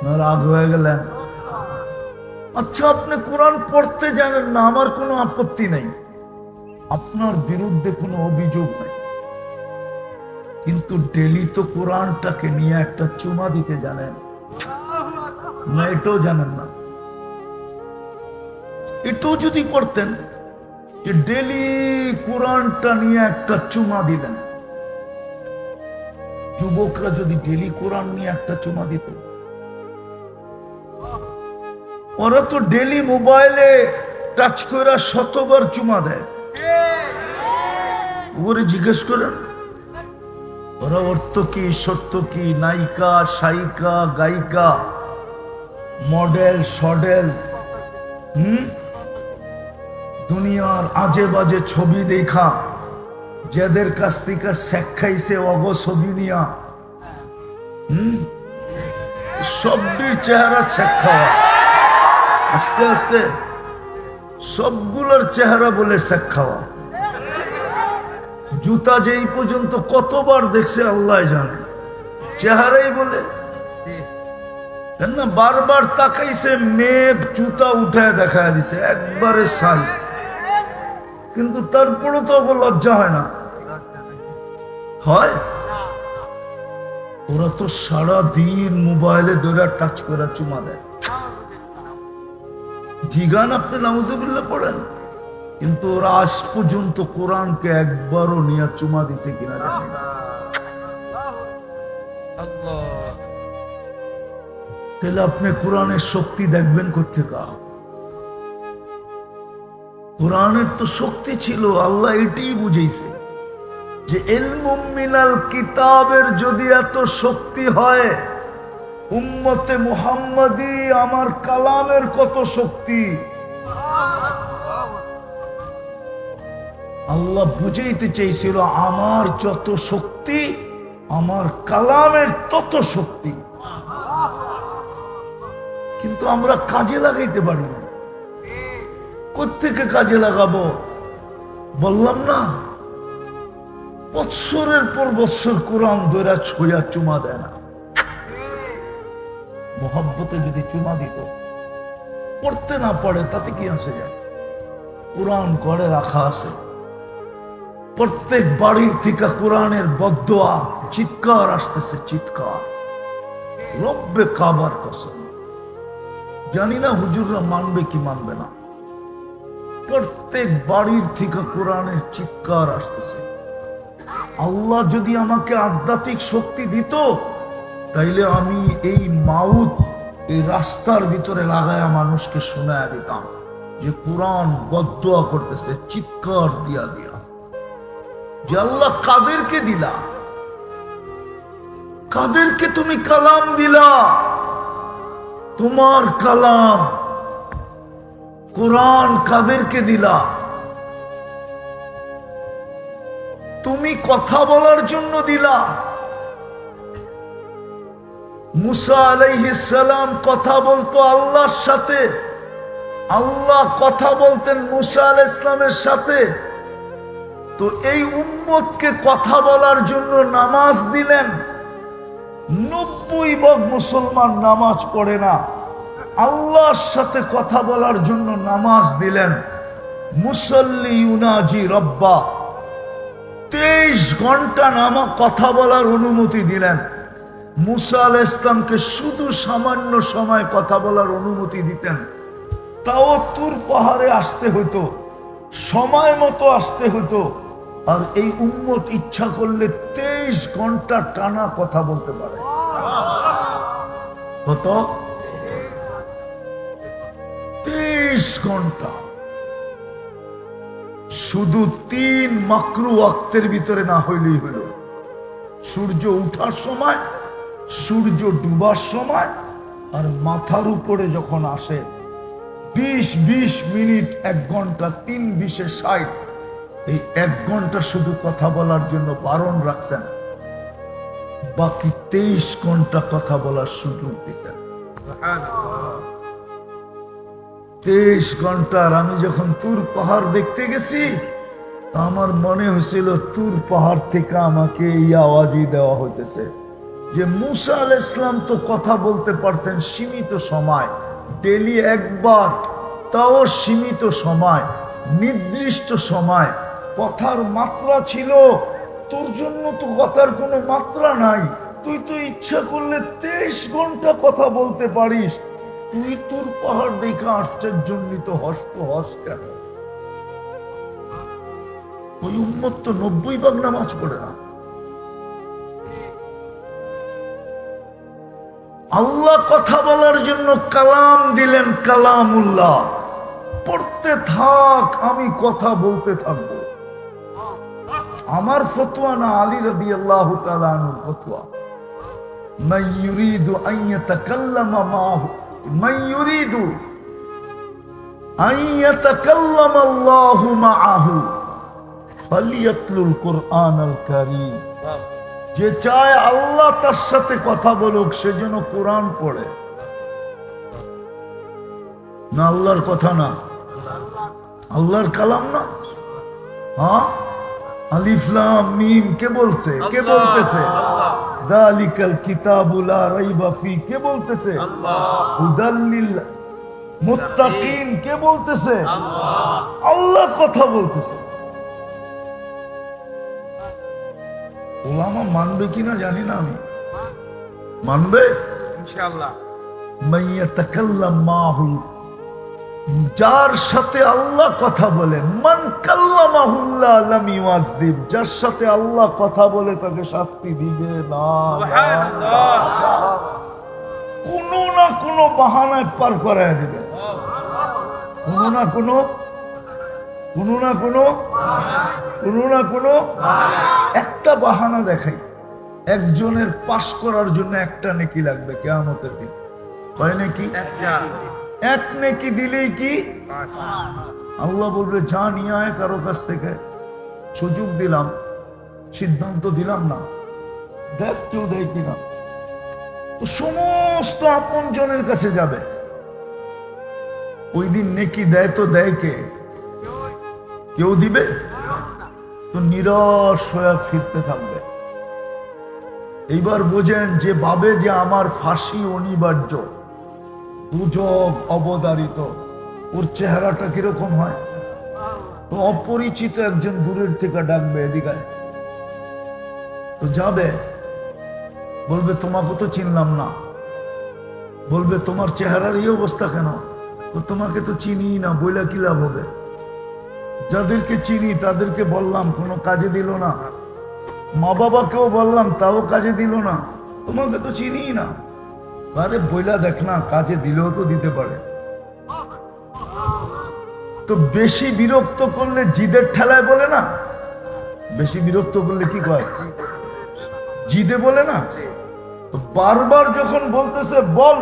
না রাগ হয়ে গেলেন? আচ্ছা, আপনি কোরআন পড়তে জানেন না, আমার কোনো আপত্তি নাই, আপনার বিরুদ্ধে কোনো অভিযোগ নাই। কিন্তু ডেলি তো কোরআনটাকে নিয়ে একটা চুমা দিতে জানেন না? এটাও জানেন না। এটাও যদি করতেন, যে ডেলি কোরআনটা নিয়ে একটা চুমা দিলেন, যুবকরা যদি ডেলি কোরআন নিয়ে একটা চুমা দিত, ওরা তো ডেলি মোবাইলে টাচ করে 100বার চুমা দেয়। ওরে জিজ্ঞেস করেন, ওরা অর্থ কি, সত্য কি, নায়িকা, সায়িকা, গায়িকা, মডেল, সডেল, দুনিয়ার আজে বাজে ছবি দেখা, যাদের কাছ থেকে শেখ খাইছে অগ ছবি নিয়া, সবটির চেহারা ছেক খাওয়া। আস্তে আস্তে সবগুলোর চেহারা বলে ছেক খাওয়া। জুতা যেই পর্যন্ত কতবার দেখছে আল্লাহ জানে, চেহারাই বলে না। বারবার তাকাইছে, মেয়ে জুতা উঠায় দেখা দিছে একবারে সাইজ, কিন্তু তারপরে তো লজ্জা হয় না। হয় ওরা তো সারা দিন মোবাইলে ধরে টাচ করে চুমা দেয়। জিগান আপনি নাউজুবিল্লাহ পড়েন, কিন্তু ওরা আজ পর্যন্ত কোরআনকে একবারও নিয়ে চুমা দিছে কিনা জানি না। তাহলে আপনি কোরআনের শক্তি দেখবেন কোথেকে? কোরআনের তো শক্তি ছিল, আল্লাহ এটাই বুঝাইছে যে ইলমুম মিনাল কিতাবের যদি এত শক্তি হয়, উম্মতে মুহাম্মাদি আমার কালামের কত শক্তি। আল্লাহ বুঝাইতে চাইছিল আমার যত শক্তি আমার কালামের তত শক্তি, কিন্তু আমরা কাজে লাগাইতে পারি না। কোত্থেকে কাজে লাগাবো? বললাম না, বৎসরের পর বৎসর কোরআন ধরে ছুঁয়া চুমা দেয় না। মোহাব্বতে যদি চুমা দিত, পড়তে না পড়ে তাতে কি আসে যায়? কোরআন করে রাখা আছে, প্রত্যেক বাড়ির থেকে কোরআনের বদদোয়া চিৎকার আসতেছে, চিৎকার। রব্বে কাবার কসম, জানি না হুজুররা মানবে কি মানবে না। প্রত্যেক বাড়ির থেকে কোরআনের চিৎকার আসতেছে। আল্লাহ যদি আমাকে আধ্যাত্মিক শক্তি দিত, তাইলে আমি এই মাউত এই রাস্তার ভিতরে লাগায়া মানুষকে শোনায়া দিতাম যে কোরআন বদদোয়া করতেছে চিৎকার দিয়া দিয়া। যে আল্লাহ কাদেরকে দিলা, কাদেরকে তুমি কালাম দিলা? তোমার কালাম কোরআন কাদেরকে দিলা? তুমি কথা বলার জন্য দিলা। মুসা আলাইহিস সালাম কথা বলতো আল্লাহর সাথে, আল্লাহ কথা বলতেন মুসা আলাইহিস সালামের সাথে। তো এই উম্মতকে কথা বলার জন্য নামাজ দিলেন। 90% মুসলমান নামাজ পড়ে না, আল্লাহর সাথে কথা বলার জন্য নামাজ দিলেন। মুসল্লি ইউনাজি রব্বা, 23 ঘন্টা নামা কথা বলার অনুমতি দিলেন। মুসা আলাইহিস সালামকে শুধু সামান্য সময় কথা বলার অনুমতি দিতেন, তাও তুর পাহাড়ে আসতে হতো, সময় মতো আসতে হতো। আর এই উম্মত ইচ্ছা করলে 23 ঘন্টা টানা কথা বলতে পারে। কত? 23 ঘন্টা। শুধু 3 মাকরু ওয়াক্তের ভিতরে না হইলেই হইল। সূর্য উঠার সময়, সূর্য ডুবার সময়, আর মাথার উপরে যখন আসে 20 মিনিট, 1 ঘন্টা, 3 20 60। এই 1 ঘন্টা শুধু কথা বলার জন্য বারণ রাখছেন, বাকি 23 ঘন্টা কথা বলার সুযোগ দিচ্ছেন। 23 ঘন্টার আমি যখন তুর পাহাড় দেখতে গেছি, আমার মনে হয়েছিল তুর পাহাড় থেকে আমাকে এই আওয়াজই দেওয়া হইতেছে যে মুসা আলাইহিস সালাম তো কথা বলতে পারতেন সীমিত সময়, ডেলি একবার, তাও সীমিত সময়, নির্দিষ্ট সময়। কথার মাত্রা ছিল, তোর জন্য তো কথার কোনো মাত্রা নাই। তুই তো ইচ্ছা করলে 23 ঘন্টা কথা বলতে পারিস। তুই তোর পাহাড় দেখে আশ্চর্যান্বিত হস তো হস কেন? ওই উম্মত তো 90% নামাজ পড়ে না। আল্লাহ কথা বলার জন্য কালাম দিলেন, কালামুল্লাহ। পড়তে থাক, আমি কথা বলতে থাকবো। আমার ফতোয়া না, আলী রাদিয়াল্লাহু তাআলা আনহুর ফতোয়া। মান ইউরিদু আন ইয়াতাকাল্লামা মাহু, মান ইউরিদু আন ইয়াতাকাল্লামা আল্লাহু মাআহু ফালিয়াতলুল কুরআনাল কারীম। যে চায় আল্লাহ তার সাথে কথা বলুক সেজন্য কোরআন পড়ে, না আল্লাহর কথা না, আল্লাহর কালাম না। হ্যাঁ, আলিফ লাম মিম কে বলছে? কে বলতেছে? যালিকাল কিতাবু লা রাইবা ফি কে বলতেছে? হুদাল লিল মুত্তাকিন কে বলতেছে? আল্লাহ কথা বলতেছে। ওলামা মানবে কিনা জানি না, আমি মানবে ইনশাআল্লাহ। মাইয়া তাকাল্লাম মাহুল, যার সাথে আল্লাহ কথা বলে, মান কাল্লামাহুল্লাহ লাম ইউআযিব, যার সাথে আল্লাহ কথা বলে তাকে শাস্তি দিবে না। সুবহানাল্লাহ। কোনো না কোনো বাহানায় পার করায় দিবে, কোনো না কোনো একটা বাহানা দেখাই। একজনের পাস করার জন্য একটা নেকি লাগবে কিয়ামতের দিন, কয় নেকি? এক নেকি দিলেই কি আল্লাহ বলবে যা নিয়ে আয় কারো কাছ থেকে, সুযোগ দিলাম, সিদ্ধান্ত দিলাম না, দেখ কেউ দেয় কিনা। তো সমস্ত আপন জনের কাছে যাবে। ওই দিন নেকি দেয় তো দেয় কে? কেউ দিবে? তো নিরাশ হয়ে ফিরতে থাকবে। এইবার বোঝেন, যে ভাবে যে আমার ফাঁসি অনিবার্য, দুজক অবধারিত, ওর চেহারাটা কিরকম হয়? তো অপরিচিত একজন দূরের থেকে ডাকবে, এদিকে তো যাবে, বলবে তোমাকে তো চিনলাম না। বলবে তোমার চেহারার এই অবস্থা কেন? তো তোমাকে তো চিনি না, বইলা কি লাভ হবে? যাদেরকে চিনি তাদেরকে বললাম, কোনো কাজে দিল না। মা বাবাকেও বললাম, তাও কাজে দিল না। তোমাকে তো চিনি না। আরে বইলা দেখ না, কাজে দিলেও তো দিতে পারে। তো বেশি বিরক্ত করলে জিদের ঠেলায় বলে না, বেশি বিরক্ত করলে কি কয়? জিদে বলে না। তো বারবার যখন বলতেছে বল,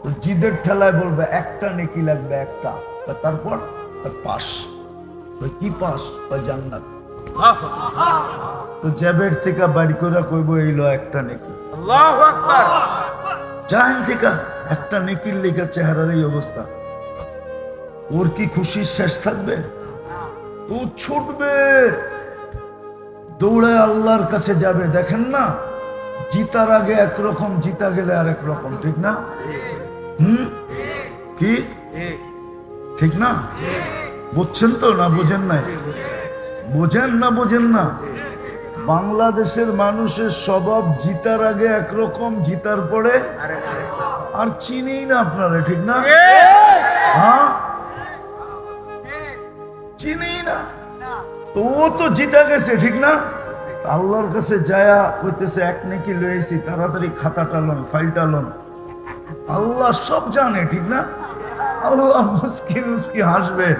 তো জিদের ঠেলায় বলবে একটা নেকি লাগবে, একটা। তারপর পাস। কি পাস? জান্নাত। তো জ্যাবের থেকে বাড়ি করে কইব এই লো একটা নেকি। আল্লাহু আকবার। জাহেন থেকে একটা নেকির লেখা চেহারার এই অবস্থা, ওর কি খুশির শেষ থাকবে? ও ছুটবে, দৌড়ে আল্লাহর কাছে যাবে। দেখেন না, জিতার আগে একরকম, জিতা গেলে আরেক রকম, ঠিক না? কি ঠিক না? বুঝছেন তো না বুঝেন নাই? বোঝেন না বোঝেন না? বাংলাদেশের মানুষের স্বভাব জিতার আগে একরকম, জিতার পরে আর চিনি না আপনারা, ঠিক না? হ্যাঁ, চিনি না। তো ও তো জিতা গেছে, ঠিক না? আল্লাহর কাছে যায়া কইতেছে এক নেকি লয়েছি, তাড়াতাড়ি খাতাটা লন, ফাইলটা লন। আল্লাহ সব জানে, ঠিক না? আল্লাহ মুস্কি মুস্কি হাসবে,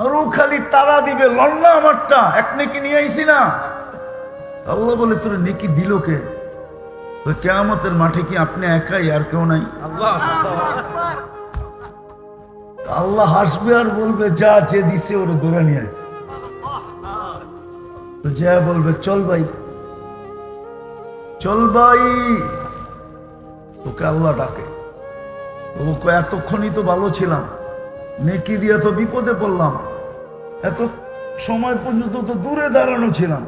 আর ও খালি তারা দিবে, লন না আমারটা, এক নেকি নিয়ে আইছি না। আল্লাহ বলে তোর নেকি দিল কে? তো কিয়ামতের মাঠে কি আপনি একাই, আর কেউ নাই? আল্লাহ হাসবে আর বলবে যা, যে দিছে ওর ধরে নিয়ে আয়। তো যা বলবে চল ভাই, চল ভাই। তোকে আল্লাহ ডাকে, ও এতক্ষণই তো ভালো ছিলাম, নেকি দিয়ে তো বিপদে পড়লাম, এত সময় পর্যন্ত তো দূরে দাঁড়ানো ছিলাম,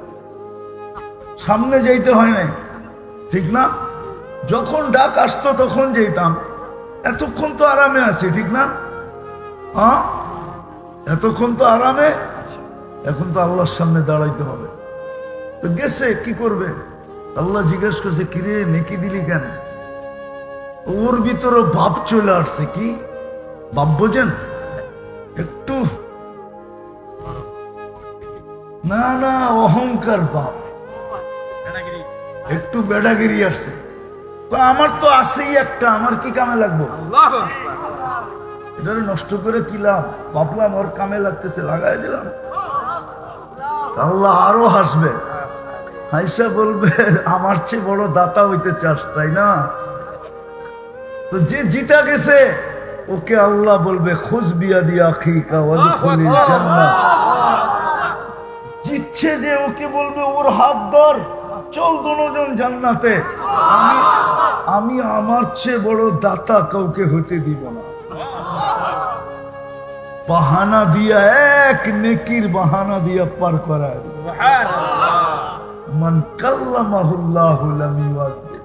সামনে যাইতে হয় নাই, ঠিক না? যখন ডাক আসতো তখন যেতাম, এতক্ষণ তো আরামে আছি, ঠিক না? হ্যাঁ, এতক্ষণ তো আরামে, এখন তো আল্লাহর সামনে দাঁড়াইতে হবে। তো গেছে, কি করবে? আল্লাহ জিজ্ঞেস করছে, কিরে নেকি দিলি কেন? ওর ভিতরে ভাব চলে আসছে। কি ভাব বোঝেন? একটু না না অহংকার ভাব, একটু বেড়াগিরি আসছে। আমার তো আছেই একটা, আমার কি কামে লাগবো? এটা নষ্ট করে কি লাভ? ভাবলাম ওর কামে লাগতেছে, লাগাই দিলাম। আল্লাহ আরো হাসবে, হাইসা বলবে আমার চেয়ে বড় দাতা হইতে চাস, তাই না? তো যে জিতা গেছে ওকে আল্লাহ বলবে খুজ বিয়া দিয়া আখিকা ওয়াদখুলিল জান্নাহ। জিতছে যে ওকে বলবে ওর হাত ধর, চল দুজন জান্নাতে। আমি আমার চেয়ে বড় দাতা কাউকে হতে দিব না। বাহানা দিয়া, এক নেকির বাহানা দিয়া পার করায়। সুবহানাল্লাহ। মান কাল্লামাহুল্লাহু লাম ইউআযিব।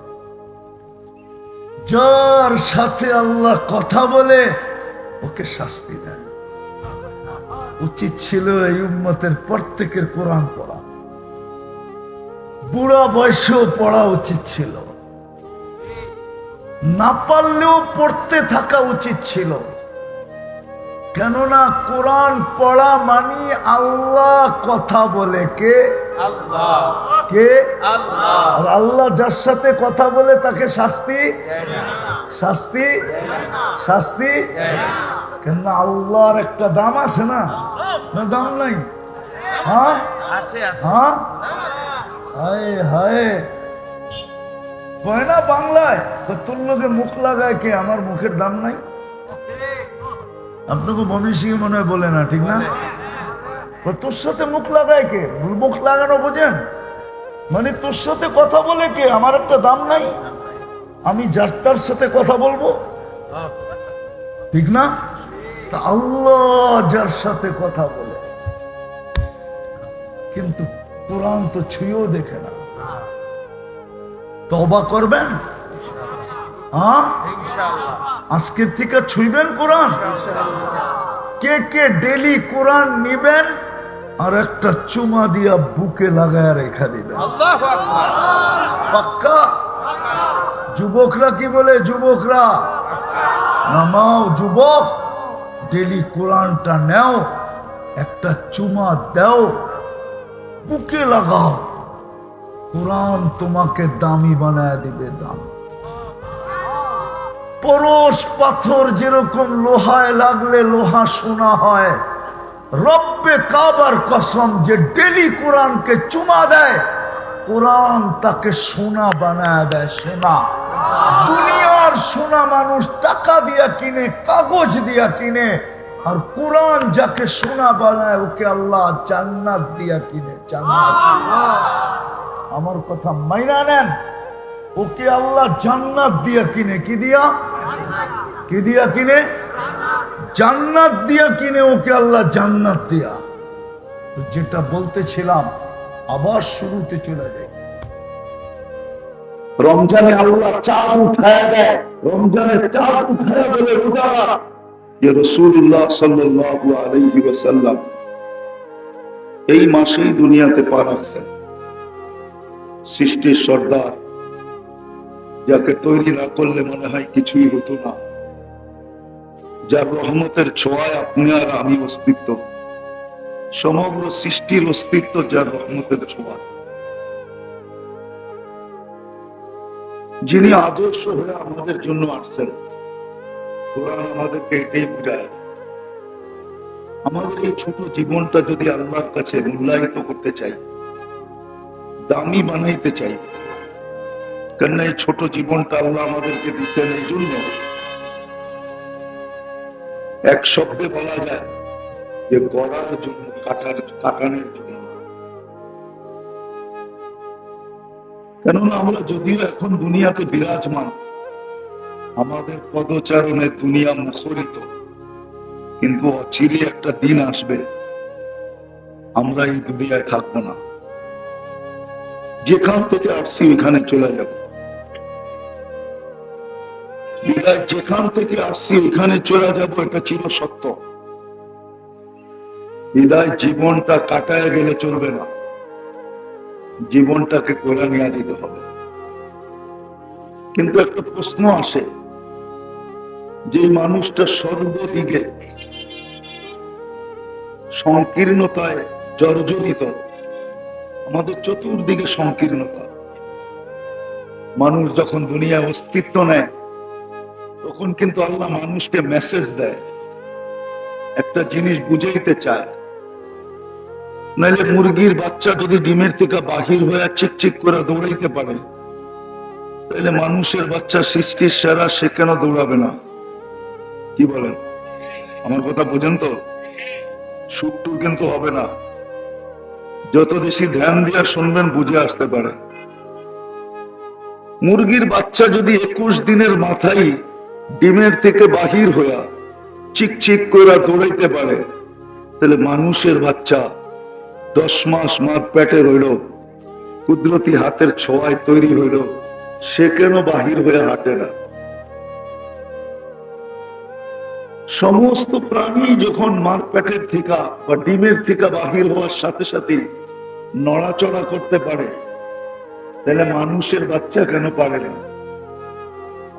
যার সাথে আল্লাহ কথা বলে ওকে শাস্তি দেয়। উচিত ছিল এই উম্মতের প্রত্যেকের কোরআন পড়া, বুড়া বয়সেও পড়া উচিত ছিল, না পারলেও পড়তে থাকা উচিত ছিল। কেননা কোরআন পড়া মানি আল্লাহ কথা বলে। কে? আল্লাহ। কে? আল্লাহ। আর আল্লাহ যার সাথে কথা বলে তাকে শাস্তি শাস্তি শাস্তি। কেননা আল্লাহর একটা দাম আছে না? না দাম নাই? হ্যাঁ আছে আছে। হ্যাঁ, হায় হায় কয় না বাংলায়, তো তোর লোকে মুখ লাগায় কে? আমার মুখের দাম নাই? আপনাকে মনীষী মনে হয় বলে না, ঠিক না? তোর সাথে মুখ লাগায় কে? মুখ লাগানো বোঝেন মানে তোর সাথে কথা বলে কে? আমার একটা দাম নাই? আমি যার তার সাথে কথা বলবো, ঠিক না? তা আল্লাহ যার সাথে কথা বলে, কিন্তু কোরআন তো ছুঁয়েও দেখে না। তওবা করবেন? হ্যাঁ, ইনশাআল্লাহ। আজকের থেকে ছুঁইবেন কোরআন? কে কে ডেলি কোরআন নিবেন আর একটা চুমা দিয়া বুকে লাগায় রেখা দিবেন? আল্লাহু আকবার। পাক্কা? যুবকরা কি বলে? যুবকরা নামাও, যুবক ডেলি কোরআনটা নেও, একটা চুমা দাও, বুকে লাগাও, কোরআন তোমাকে দামি বানায় দিবে। দাম পরশ পাথর যেরকম লোহায় লাগলে লোহা সোনা হয়, রব্বে কাবার কসম যে ডেলি কোরআনকে চুমা দেয়, কোরআন তাকে সোনা বানায় দেয়। সোনা, দুনিয়ার সোনা মানুষ টাকা দিয়া কিনে, কাগজ দিয়া কিনে, আর কোরআন যাকে সোনা বানায় ওকে আল্লাহ জান্নাত দিয়া কিনে। জান্নাত, আমার কথা মাইনা নেন, ওকে আল্লাহ জান্নাত দিয়া কিনে। কি দিয়া? কি দিয়া কিনে? জান্নাত দিয়া কিনে ওকে আল্লাহ জান্নাত দিয়া। যেটা বলতেছিলাম আবার শুরুতে চলে যায়। রমজানে আল্লাহ চাঁদ উঠায় দেয়, রমজানের চাঁদ উঠায় বলে রোজারা যে রাসূলুল্লাহ সাল্লাল্লাহু আলাইহি ওয়াসাল্লাম এই মাসেই দুনিয়াতে পা রাখছেন। সৃষ্টির সর্দার, যাকে তৈরি না করলে মনে হয় কিছুই হতো না, যার রহমতের ছোঁয়ায় আপনি আর আমি অস্তিত্ব, সমগ্র সৃষ্টির অস্তিত্ব যার রহমতের ছোঁয়া, যিনি আদর্শ হয়ে আমাদের জন্য আসছেন। কোরআন আমাদেরকে এটাই বোঝায়, আমাদের এই ছোট জীবনটা যদি আল্লাহর কাছে মূল্যায়িত করতে চাই, দামি বানাইতে চাই, কেননা এই ছোট জীবনটা আল্লাহ আমাদেরকে দিচ্ছেন এই জন্য, এক শব্দে বলা যায় যে গড়ার জন্য, কাটানোর জন্য। কেননা আমরা যদিও এখন দুনিয়াতে বিরাজমান, আমাদের পদচারণে দুনিয়া মুখরিত, কিন্তু অচিরে একটা দিন আসবে আমরা এই দুনিয়ায় থাকবো না। যেখান থেকে আসছি ওইখানে চলে যাব। বিদায় যেখান থেকে আসছি ওইখানে চলে যাব, এটা চির সত্য। বিদায় জীবনটা কাটায় গেলে চলবে না, জীবনটাকে করে নিয়ে যেতে হবে। কিন্তু একটা প্রশ্ন আসে, যে মানুষটা সর্বদিকে সংকীর্ণতায় জর্জরিত, আমাদের চতুর্দিকে সংকীর্ণতা, মানুষ যখন দুনিয়ায় অস্তিত্ব নেয় তখন কিন্তু আল্লাহ মানুষকে মেসেজ দেয়, একটা জিনিস বুঝাইতে চায়। নাইলে মুরগির বাচ্চা যদি ডিমের থেকে বাহির হয়ে চিকচিক করে দৌড়াইতে পারে, তাহলে মানুষের বাচ্চা সৃষ্টির সেরা, সে কেন দৌড়াবে না? কি বলেন? আমার কথা বোঝেন তো? সুরটুর কিন্তু হবে না, যত বেশি ধ্যান দিয়ে শুনবেন বুঝে আসতে পারে। মুরগির বাচ্চা যদি 21 দিনের মাথায় ডিমের থেকে বাহির হইয়া চিকচিক করে দৌড়াইতে পারে, তাহলে মানুষের বাচ্চা 10 মাস মার পেটে রইল, কুদরতি হাতের ছোঁয়ায় তৈরি হইল, সে কেন বাহির হয়ে হাঁটে না? সমস্ত প্রাণী যখন মার পেটের থেকে বা ডিমের থেকে বাহির হওয়ার সাথে সাথে নড়াচড়া করতে পারে, তাহলে মানুষের বাচ্চা কেন পারে না?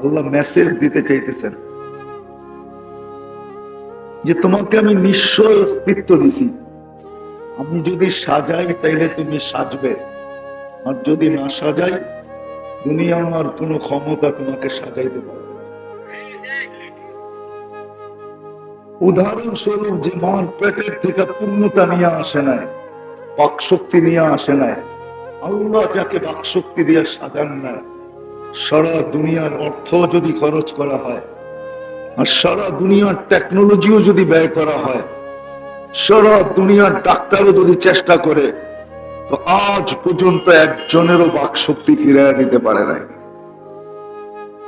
আল্লাহ মেসেজ দিতে চাইতেছেন যে তোমাকে আমি নিশ্চয় অস্তিত্ব দিছি, আমি যদি সাজাই তাইলে তুমি সাজবে, আর যদি না সাজাই দুনিয়া আমার কোনো ক্ষমতা তোমাকে সাজাইতে পারবে না। উদাহরণস্বরূপ, যে মার পেটের থেকে পূর্ণতা নিয়ে আসে নাই, বাকশক্তি নিয়ে আসে নাই, আল্লাহ যাকে বাকশক্তি দিয়ে সাজান না, সারা দুনিয়ার অর্থ যদি খরচ করা হয়, আর সারা দুনিয়ার টেকনোলজিও যদি ব্যয় করা হয়, সারা দুনিয়ার ডাক্তারও যদি চেষ্টা করে, তো আজ পর্যন্ত একজনেরও বাকশক্তি ফিরিয়ে দিতে পারে নাই।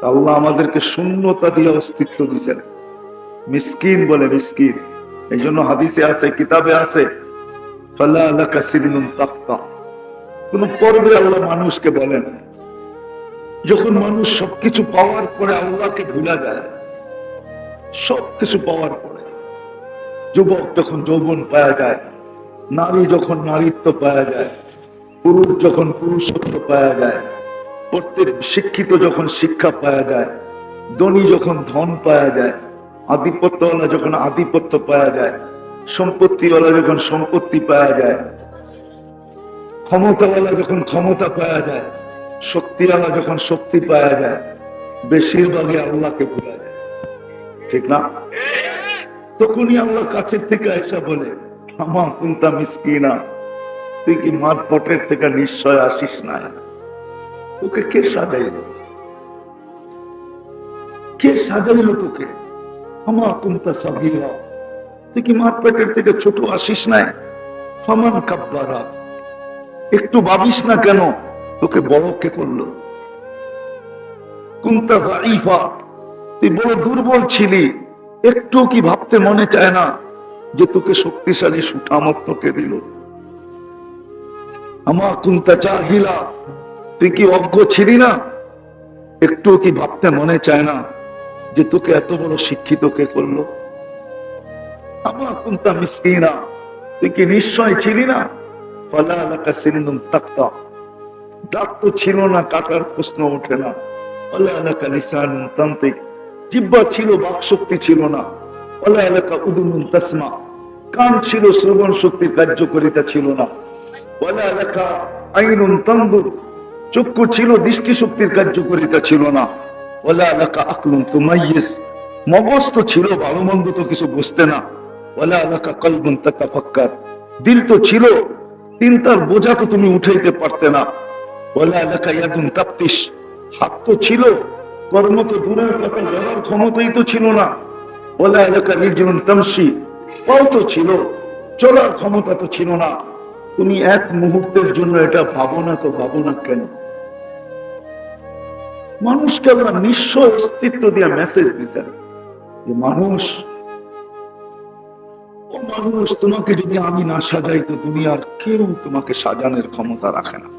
আল্লাহ আমাদেরকে শূন্যতা দিয়ে অস্তিত্ব দিয়েছেন। মিসকিন বলে মিসকিন, এই জন্য হাদিসে আছে, কিতাবে আছে, ফালা লাকা সিরনুন তাক্তা। কোন পর্বে আল্লাহ মানুষকে বলেন, যখন মানুষ সবকিছু পাওয়ার পরে আল্লাহকে ভুলা যায়, সবকিছু পাওয়ার পরে, যুবক যখন যৌবন পাওয়া যায়, নারী যখন নারীত্ব পাওয়া যায়, পুরুষ যখন পুরুষত্ব পাওয়া যায়, প্রত্যেক শিক্ষিত যখন শিক্ষা পাওয়া যায়, ধনী যখন ধন পাওয়া যায়, আধিপত্যওয়ালা যখন আধিপত্য পাওয়া যায়, সম্পত্তিওয়ালা যখন সম্পত্তি পাওয়া যায়, ক্ষমতাওয়ালা যখন ক্ষমতা পাওয়া যায়, শক্তিওয়ালা যখন শক্তি পাওয়া যায়, বেশিরভাগই আল্লাহকে ভুলা যায়, ঠিক না? তখনই আল্লাহ কাছের থেকে এসে বলে, আমা কুনতা মিসকিনা, তুই কি মার পটের থেকে নিশ্চয় আসিস না? তোকে কে সাজাইল? কে সাজাইল তোকে? আমা কুনতা সাগীরা, তুই কি মার পেটের থেকে ছোট আসিস না? ফামান কাব্বারা, একটু ভাবিস না কেন তোকে বড় কে করলো? কুনতা যায়ীফা, তুই বড় দুর্বল ছিলি, একটু কি ভাবতে মনে চায় না যে তোকে শক্তিশালী সুঠামত্বকে দিল? আমা কুনতা জাহিলা, তুই কি অজ্ঞ ছিলি না, একটু কি ভাবতে মনে চায় না যে তোকে এত বড় শিক্ষিত কে করলো? আমা কুনতা মিসকিনা, তুই কি নিশ্চয় ছিলি না? ফালা লাকা সিরনুন তাক্তা, দাঁত তো ছিল না, কাটার প্রশ্ন ওঠে না। ফালা লাকা লিসানুন তানতিক, জিহ্বা ছিল, বাকশক্তি ছিল না। ফালা লাকা উদুনুন তাসমা, কান ছিল, শ্রবণ শক্তির কার্যকারিতা ছিল না। ফালা লাকা আইনুন তানদুর, চক্ষু ছিল, দৃষ্টি শক্তির কার্যকারিতা ছিল না। ফালা লাকা আকলুন তুমাইয়িজ, মগজ তো ছিল, ভালো মন্দ তো কিছু বুঝতে না। ফালা লাকা কলবুন তাতাফাক্কার, দিল তো ছিল, চিন্তার বোঝা তো তুমি উঠাইতে পারতে না। ওয়ালা লাকা ইয়াদুন তাফতিশ, হাত তো ছিল, কর্ম তো দূরের কথা, জানার ক্ষমতাই তো ছিল না। ওয়ালা লাকা রিজলুন তামশি, পাও তো ছিল, চলার ক্ষমতা তো ছিল না। তুমি এক মুহূর্তের জন্য এটা ভাবো না, তো ভাবো না কেন? মানুষকে আল্লাহ নিশ্চয় অস্তিত্ব দিয়ে মেসেজ দিচ্ছেন যে মানুষ, ও মানুষ, তোমাকে যদি আমি না সাজাই তো দুনিয়ার কেউ তোমাকে সাজানোর ক্ষমতা রাখে না।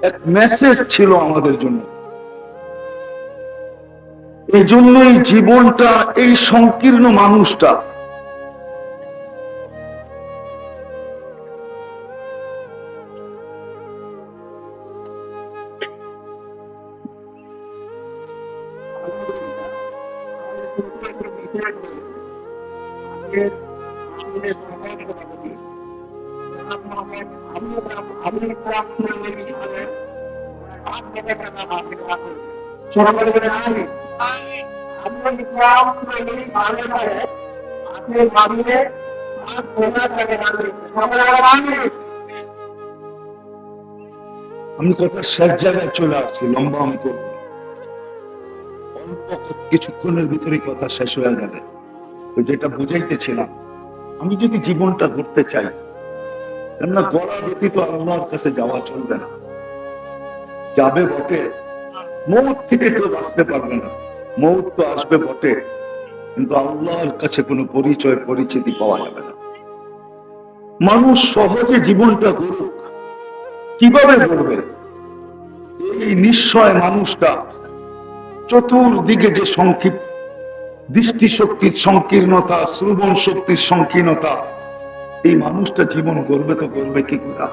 এক মেসেজ ছিল আমাদের জন্য। এই জন্যই জীবনটা, এই সংকীর্ণ মানুষটা আমি কথা শেষ জায়গায় চলে আসছি, লম্বা আমি করব, অল্প কিছুক্ষণের ভিতরে কথা শেষ হয়ে যাবে। তো যেটা বুঝাইতেছিলাম, আমি যদি জীবনটা করতে চাই, কেননা গলা ব্যতীত আল্লাহর কাছে যাওয়া চলবে না। যাবে বটে, মৌত থেকে কেউ বাঁচতে পারবে না। মৌত তো আসবে বটে, কিন্তু আল্লাহর কাছে কোনো পরিচয় পরিচিতি পাওয়া যাবে না। মানুষ সহজে জীবনটা গড়ুক, কিভাবে গড়বে? এই নিশ্চয় মানুষটা চতুর্দিকে যে সংক্ষিপ্ত দৃষ্টিশক্তির সংকীর্ণতা, শ্রবণ শক্তির সংকীর্ণতা, এই মানুষটা জীবন গড়বে তো গড়বে কি করে?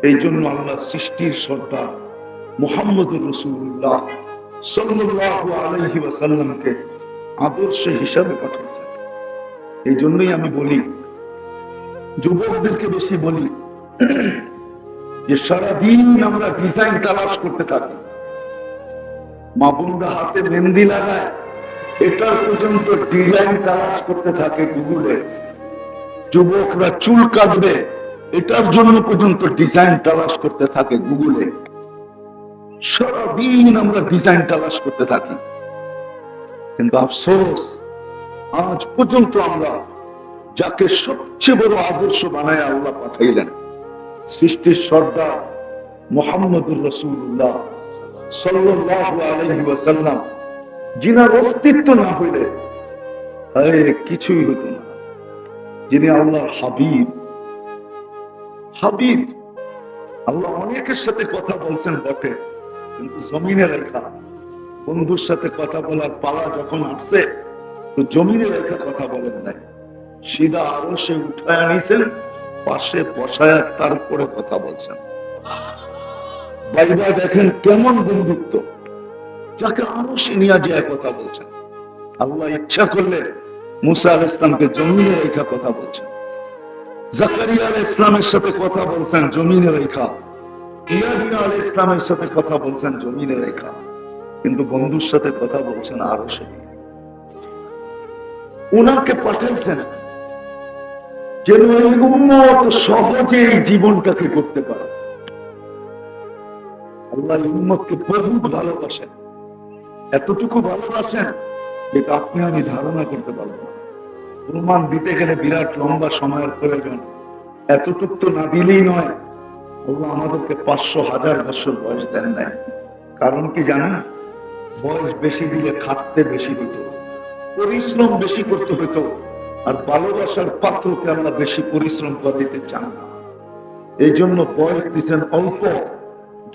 এই জন্য আল্লাহ সৃষ্টির সর্দার মুহাম্মদুর রাসূলুল্লাহ সাল্লাল্লাহু আলাইহি ওয়াসাল্লামকে আদর্শ হিসাবে পাঠিয়েছেন। এই জন্যই আমি বলি, যুবকদেরকে বেশি বলি যে সারাদিন আমরা ডিজাইন তালাশ করতে থাকি। মা বোনরা হাতে মেহেন্দি লাগায়, এটার পর্যন্ত ডিজাইন তালাশ করতে থাকে গুগলে। যুবকরা চুল কাটবে, এটার জন্য পর্যন্ত ডিজাইন তালাশ করতে থাকে গুগলে। সারাদিন আমরা ডিজাইন তালাশ করতে থাকি, কিন্তু আফসোস আজ পর্যন্ত আমরা যাকে সবচেয়ে বড় আদর্শ বানায় আল্লাহ পাঠাইলেন, সৃষ্টির সর্দার মুহাম্মদুর রাসূলুল্লাহ সাল্লাল্লাহু আলাইহি ওয়াসাল্লাম, যিনার অস্তিত্ব না হইলে কিছুই হতো না। যিনি আল্লাহর হাবিব। হাবিব আল্লাহ অনেকের সাথে কথা বলছেন বটে, কিন্তু জমিনে রেখা। বন্ধুর সাথে কথা বলার পালা যখন আসছে, তো জমিনে রেখা কথা বলেন নাই, সিধা আরো সে উঠায় আনিছেন, পাশে বসায় তারপরে কথা বলছেন। বাইবা দেখেন কেমন বন্ধুত্ব, যাকে আরো সে নিয়ে যায় কথা বলছেন। আল্লাহ ইচ্ছা করলে মুসা আলাইহিস সালামকে জমিনে রেখা কথা বলছেন, জাকারিয়া আলাইহিস সালামের সাথে কথা বলছেন জমিনে রেখা, ইয়াহিয়া আলাইহিস সালামের সাথে কথা বলছেন জমিনে রেখা, কিন্তু বন্ধুর সাথে কথা বলছেন আরো সে। উনাকে পাঠাইছেন যেন এই উম্মত সহজে এই জীবনটাকে করতে পারে। আল্লাহ উম্মতকে বহুত ভালোবাসেন, এতটুকু ভালোবাসেন যেটা আপনি আমি ধারণা করতে পারবো না। প্রমাণ দিতে গেলে বিরাট লম্বা সময়ের প্রয়োজন। এতটুকু তো না দিলেই নয়, আল্লাহ আমাদেরকে 500,000 বছর বয়স দেন নাই। কারণ কি জানেন? বয়স বেশি দিলে খাটতে বেশি হতো, পরিশ্রম বেশি করতে হতো, আর ভালোবাসার পাত্রকে আমরা বেশি পরিশ্রম করাইতে চান না। এই জন্য বয়স দিচ্ছেন অল্প,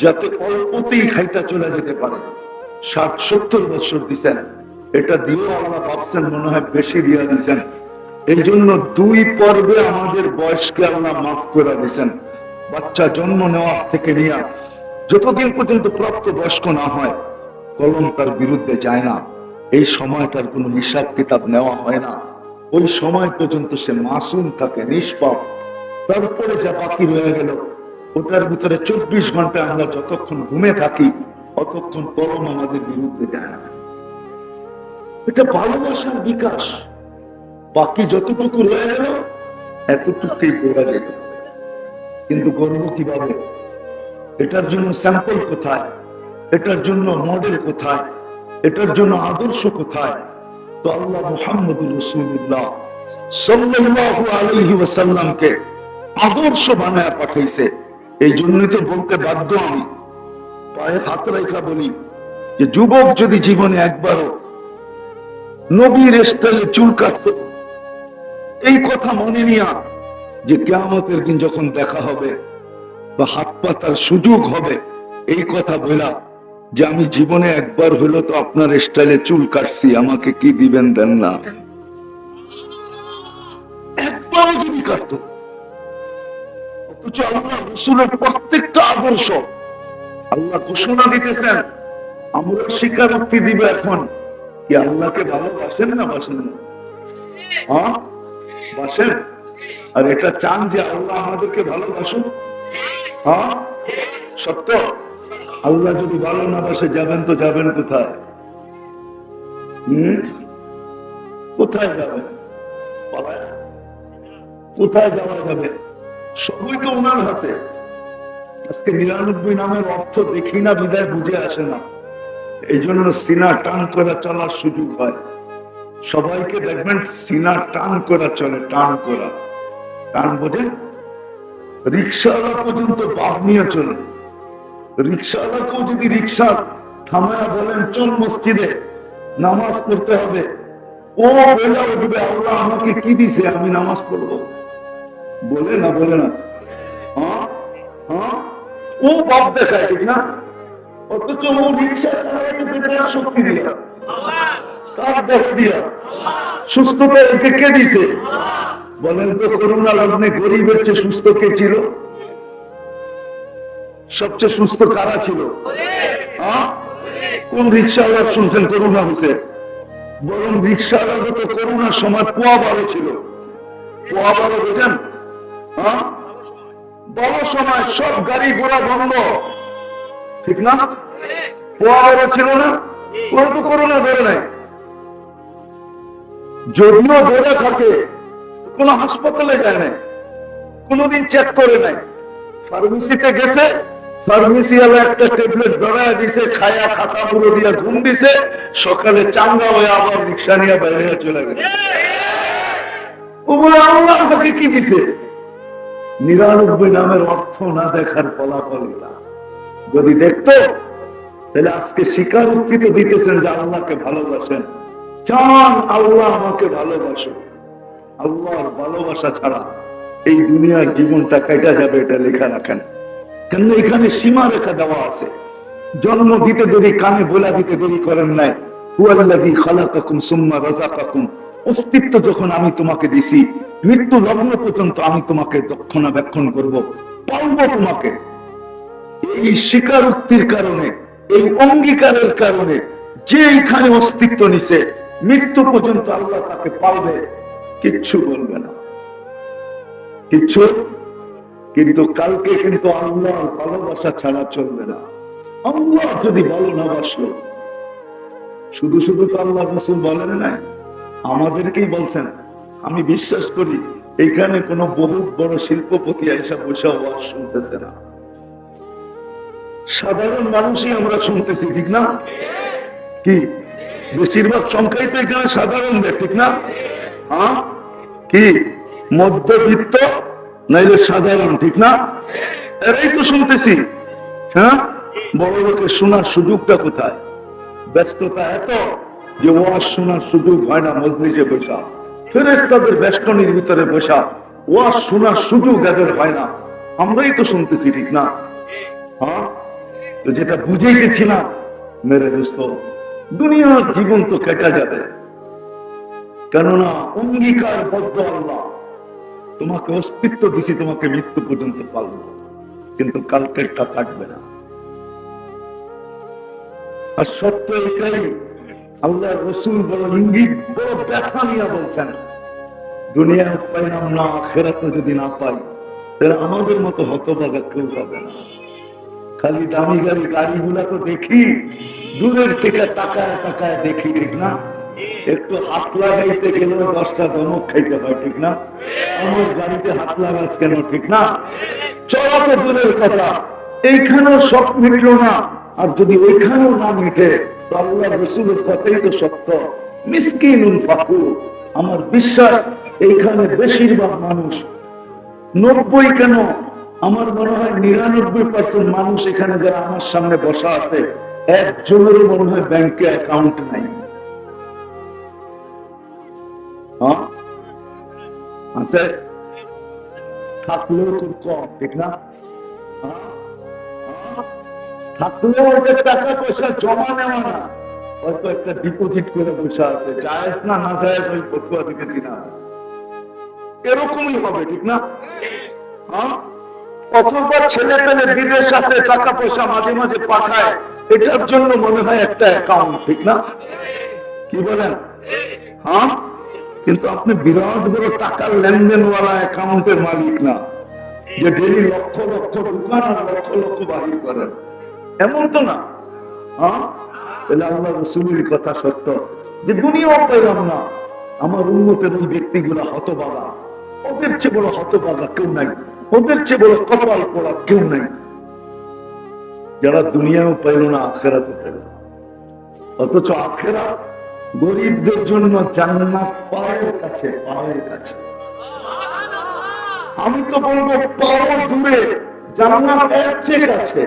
যাতে অল্পতেই খাইটা চলে যেতে পারে। 60-70 বছর দিচ্ছেন, এটা দিয়েও আল্লাহ ভাবছেন মনে হয় বেশি দিয়ে দিচ্ছেন। এই জন্য 2 পর্বে আমাদের বয়সকে আল্লাহ মাফ করে দিচ্ছেন। বাচ্চা জন্ম নেওয়া থেকে নিয়ে যতদিন পর্যন্ত প্রাপ্ত বয়স্ক না হয়, কলম তার বিরুদ্ধে যায় না, এই সময়টার কোনো হিসাব কিতাব নেওয়া হয় না। ওই সময় পর্যন্ত সে মাসুম থাকে, নিষ্পাপ। তারপরে যা বাকি রয়ে গেল, ওটার ভিতরে 24 ঘন্টা আমরা যতক্ষণ ঘুমে থাকি, অতক্ষণ কলম আমাদের বিরুদ্ধে যায় না। এটা ভালোবাসার বিকাশ। বাকি যতটুকু রয়ে গেল, এতটুকুই করা যেত। কিন্তু গর্ব কিভাবে? এটার জন্য স্যাম্পল কোথায়? এটার জন্য মডেল কোথায়? এটার জন্য আদর্শ কোথায়? তো আল্লাহ মুহাম্মদুর রাসূলুল্লাহ সাল্লাল্লাহু আলাইহি ওয়াসাল্লামকে আদর্শ বানায় পাঠাইছে। এই জন্যই তো বলতে বাধ্য আমি, পায়ে হাত রেখা বলি, যে যুবক যদি জীবনে একবারও নবীর স্টাইলে চুল কাটত, এই কথা মনে নিয়া যে কিয়ামতের দিন যখন দেখা হবে বা হাত পাতার সুযোগ হবে, এই কথা বলা যে আমি জীবনে একবার হলো তো আপনার স্টাইলে চুল কাটছি, আমাকে কি দিবেন দেন না। একবারও যদি কাটত, অথচ আল্লাহ রাসূলের প্রত্যেকটা আদর্শ আল্লাহ ঘোষণা দিতেছেন, আমরা স্বীকারোক্তি দিব এখন কি আল্লাহকে ভালোবাসেন না বাসেন না? হ্যাঁ, বাসেন। আর এটা চান যে আল্লাহ আমাদেরকে ভালোবাসুন? হ্যাঁ, সত্য। আল্লাহ যদি ভালো না বাসে, যাবেন তো যাবেন কোথায়? কোথায় যাবেন? কোথায় যাওয়া যাবে? সবই তো ওনার হাতে। আজকে 99 নামের অর্থ দেখি না বিদায় বুঝে আসে না, এই জন্য সিনা টান করে চলার সুযোগ হয়। সবাইকে দেখবেন সিনা টান করে চলে, টান করা। টান বোঝেন? রিক্সাওয়ালা পর্যন্ত বাপ নিয়ে চলে। রিক্সাওয়ালাকেও যদি রিক্সা থামায়া বলেন চল মসজিদে নামাজ পড়তে হবে, ও বেলা উঠবে আল্লাহ আমাকে কি দিছে আমি নামাজ পড়বো, বলে না বলে না? হ্যাঁ হ্যাঁ, ও বাপ দেখায় ঠিক না? অথচ ও রিক্সা চালাইতেছে কার শক্তি দিয়া, কার দেহ দিয়া, সুস্থতা একে কে দিছে? বলেন তো করোনা লগ্নে গরিবের চেয়ে সুস্থ কে ছিল? সবচেয়ে সুস্থ কারা ছিল? হ্যাঁ? কোন রিক্সাওয়ালা শুনছেন করোনা হয়েছে? বরং রিক্সাওয়ালা তো করোনার সময় পোয়া বারো ছিল। পোয়া বারো বোঝেন? হ্যাঁ, বড় সময় সব গাড়ি ঘোড়া বন্ধ, ঠিক না? পোয়া বারো ছিল না, ওরা তো করোনা ধরে নাই। যদিও ধরে থাকে কোন হাসপাতালে যায় নাই, কোনদিন চেক করে নাই, ফার্মেসিতে গেছে, ফার্মেসি ওয়ালা একটা ট্যাবলেট ধরায় দিছে, খায়া খাতা পুরো দিয়া ঘুম দিছে, সকালে চাঙ্গা হয়ে আবার রিক্সা নিয়ে বাইরে চলে গেছে। ও বলে আল্লাহ আমাকে কি দিছে? 99 নামের অর্থ না দেখার ফলাফল। যদি দেখতো তাহলে আজকে স্বীকারোক্তি তো দিতেছেন যে আল্লাহকে ভালোবাসেন, চান আল্লাহ আমাকে ভালোবাসো। আল্লাহর ভালোবাসা ছাড়া এই দুনিয়ার জীবনটা কেটে যাবে, এটা লেখা রাখেন। কেন এখানে সীমা রেখা দেওয়া আছে। জন্ম দিতে দেরি, কানে বলা দিতে দেরি করেন নাই। হুয়াল্লাযী খালাকাকুম সুম্মা রাযাকাকুম, অস্তিত্ব যখন আমি তোমাকে দিছি, মৃত্যু লগ্ন পর্যন্ত আমি তোমাকে রক্ষণাবেক্ষণ করব, পালবো তোমাকে। এই স্বীকারোক্তির কারণে, এই অঙ্গীকারের কারণে যে এখানে অস্তিত্ব নিছে, মৃত্যু পর্যন্ত আল্লাহ তাকে পালবে, কিচ্ছু বলবে না, কিচ্ছু। কিন্তু কালকে কিন্তু আল্লাহর ভালোবাসা ছাড়া চলবে না। আল্লাহ যদি ভালো না বাসলো, শুধু শুধু তো আল্লাহ রাসূল বলেন না, আমাদেরকেই বলছেন। আমি বিশ্বাস করি এখানে কোন বহুত বড় শিল্পপতি এসে বসে ওয়াজ শুনতেছে না, সাধারণ মানুষই আমরা শুনতেছি, ঠিক না? কি বেশিরভাগ সংখ্যাই তো এখানে সাধারণদের, ঠিক না? হ্যাঁ, কি মধ্যবিত্ত নাইলে সাধারণ, ঠিক না? এরাই তো শুনতেছি। হ্যাঁ, বড় লোকের শোনার সুযোগটা কোথায়? ব্যস্ততা এত যে ওয়াজ শোনার সুযোগ হয় না। মজলিসে বসা, ফেরেশতাদের বেষ্টনীর ভিতরে বসা, ওয়াজ শোনার সুযোগ এদের হয় না। আমরাই তো শুনতেছি, ঠিক না? হ্যাঁ, তো যেটা বুঝে গেছিলাম মেরে দোস্ত, দুনিয়ার জীবন তো কেটে যাবে, কেননা অঙ্গীকারবদ্ধ আল্লাহ তোমাকে অস্তিত্ব দিছি, তোমাকে মৃত্যু পর্যন্ত পালবো, কিন্তু কালকেরটা থাকবে না। আর সত্য এটাই, আল্লাহ রসুল বড় ইঙ্গিত, বড় ব্যথা নিয়ে বলছেন, দুনিয়ায় পাইলাম না, আখিরাতে যদি না পাই তাহলে আমাদের মতো হতভাগা কেউ হবে না। খালি দামি গাড়িগুলা তো দেখি, দূরের থেকে তাকায় তাকায় দেখি, ঠিক না? একটু হাত লাগাইতে গেলে 10টা ধমক খাইতে হয়, ঠিক না? আমার গাড়িতে হাত লাগাস কেন, ঠিক না? চলা তো দূরের কথা, এইখানেও সব মিটল না, আর যদি ওইখানেও না মিটে তো আল্লাহ রসুলের কথাই তো সত্য, মিসকিনুন ফাকুর। আমার বিশ্বাস এইখানে বেশিরভাগ মানুষ, 90 কেন, আমার মনে হয় 99% মানুষ এখানে যারা আমার সামনে বসা আছে, একজনেরও মনে হয় ব্যাংকে অ্যাকাউন্ট নাই। আছে, থাকলেও খুব কম, ঠিক না? থাকলেও ওদের টাকা পয়সা জমা নেওয়া না, হয়তো একটা ডিপোজিট করে বসে আছে, জায়েজ না না জায়েজ ওই ফতোয়া দিতেছি না, এরকমই হবে, ঠিক না? অথবা ছেলে পেলে বিদেশ আছে, টাকা পয়সা মাঝে মাঝে পাঠায়, এটার জন্য মনে হয় একটা অ্যাকাউন্ট, ঠিক না? কি বলেন? হ্যাঁ, কিন্তু আপনি বিরাট বড় টাকার লেনদেনওয়ালা অ্যাকাউন্টের মালিক না, যে ডেলি লক্ষ লক্ষ দোকান আর লক্ষ লক্ষ বাহির করেন, এমন তো না। হ্যাঁ, তাহলে আল্লাহ রাসূলের কথা সত্য যে দুনিয়াও পেলাম না, আমার উন্নতের ওই ব্যক্তিগুলা হতভাগা, ওদের চেয়ে বড় হতভাগা কেউ নাই, ওদের চেয়ে বড় কপাল পড়া কেউ নাই, যারা দুনিয়াও পেল না, আখিরাতও পেল না। অথচ আখিরাত গরিবদের জন্য জান্নাত পায়ের কাছে, পায়ের কাছে। আমি তো বলবো পাও দূরে, জান্নাত এর চেয়ে কাছে।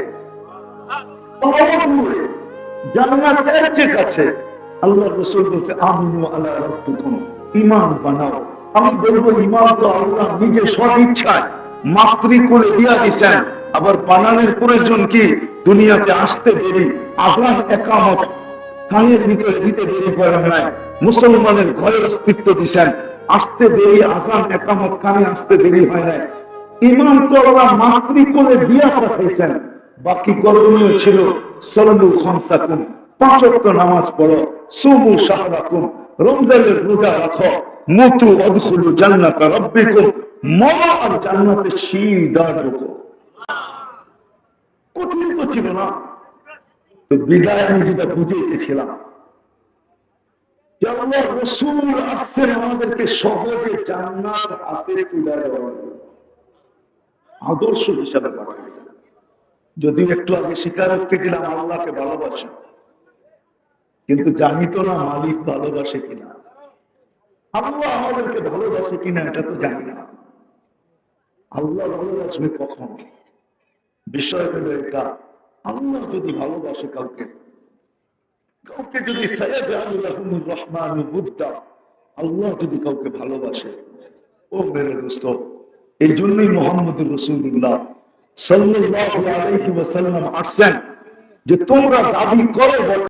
পাও দূরে, জান্নাত এর চেয়ে কাছে। আল্লাহ রাসূল বলেছে আমিনু আলা রাব্বিকুম, ঈমান বানাও। আমি বলবো ঈমান তো আল্লাহ নিজে সদিচ্ছায় মাতৃকুলে দিয়া দিয়েছেন, আবার বানানোর প্রয়োজন কি? দুনিয়াতে আসতে দেরি, আযান ইকামত কানের ভিতরে দিতে দেরি করেন নাই। মুসলমানের ঘরের অস্তিত্ব দিয়েছেন, আসতে দেরি, আযান ইকামত কানে আসতে দেরি হয় নাই। ঈমান তো আল্লাহ মাতৃকুলে দিয়া পাঠাইছেন। বাকি করণীয় ছিল সল্লু খামসাকুম, 5 ওয়াক্ত নামাজ পড়ো, সুমু শাহরাকুম, রমজানের রোজা রাখো, মুতু আদখুলু জান্নাত রাব্বিকুম, মরো আর জান্নাতে সিধা ঢোকো। কঠিন তো ছিল না। তো বিদায় আমি যেটা বুঝেছিলাম, যে আল্লাহ রাসূল আসছেন আমাদেরকে সহজে জান্নাত হাতে তুলে দেওয়ার জন্য, আদর্শ হিসাবে পাঠিয়েছেন। যদিও একটু আগে স্বীকার করতে গেলাম আল্লাহকে ভালোবাসে, কিন্তু জানি তো না মালিক ভালোবাসে কিনা, আল্লাহ আমাদেরকে ভালোবাসে কিনা এটা তো জানি না। আল্লাহ ভালোবাসবে কখন? বিষয় হলো এটা, আল্লাহ যদি ভালোবাসে কাউকে, কাউকে যদি সায়াজআলুহুর রহমানু বুদ্দা, আল্লাহ যদি কাউকে ভালোবাসে, ও মেরে দোস্ত, এই জন্যই মুহাম্মদুর রাসূলুল্লাহ সাল্লাল্লাহু আলাইহি ওয়াসাল্লাম আসছেন যে তোমরা দাবি করো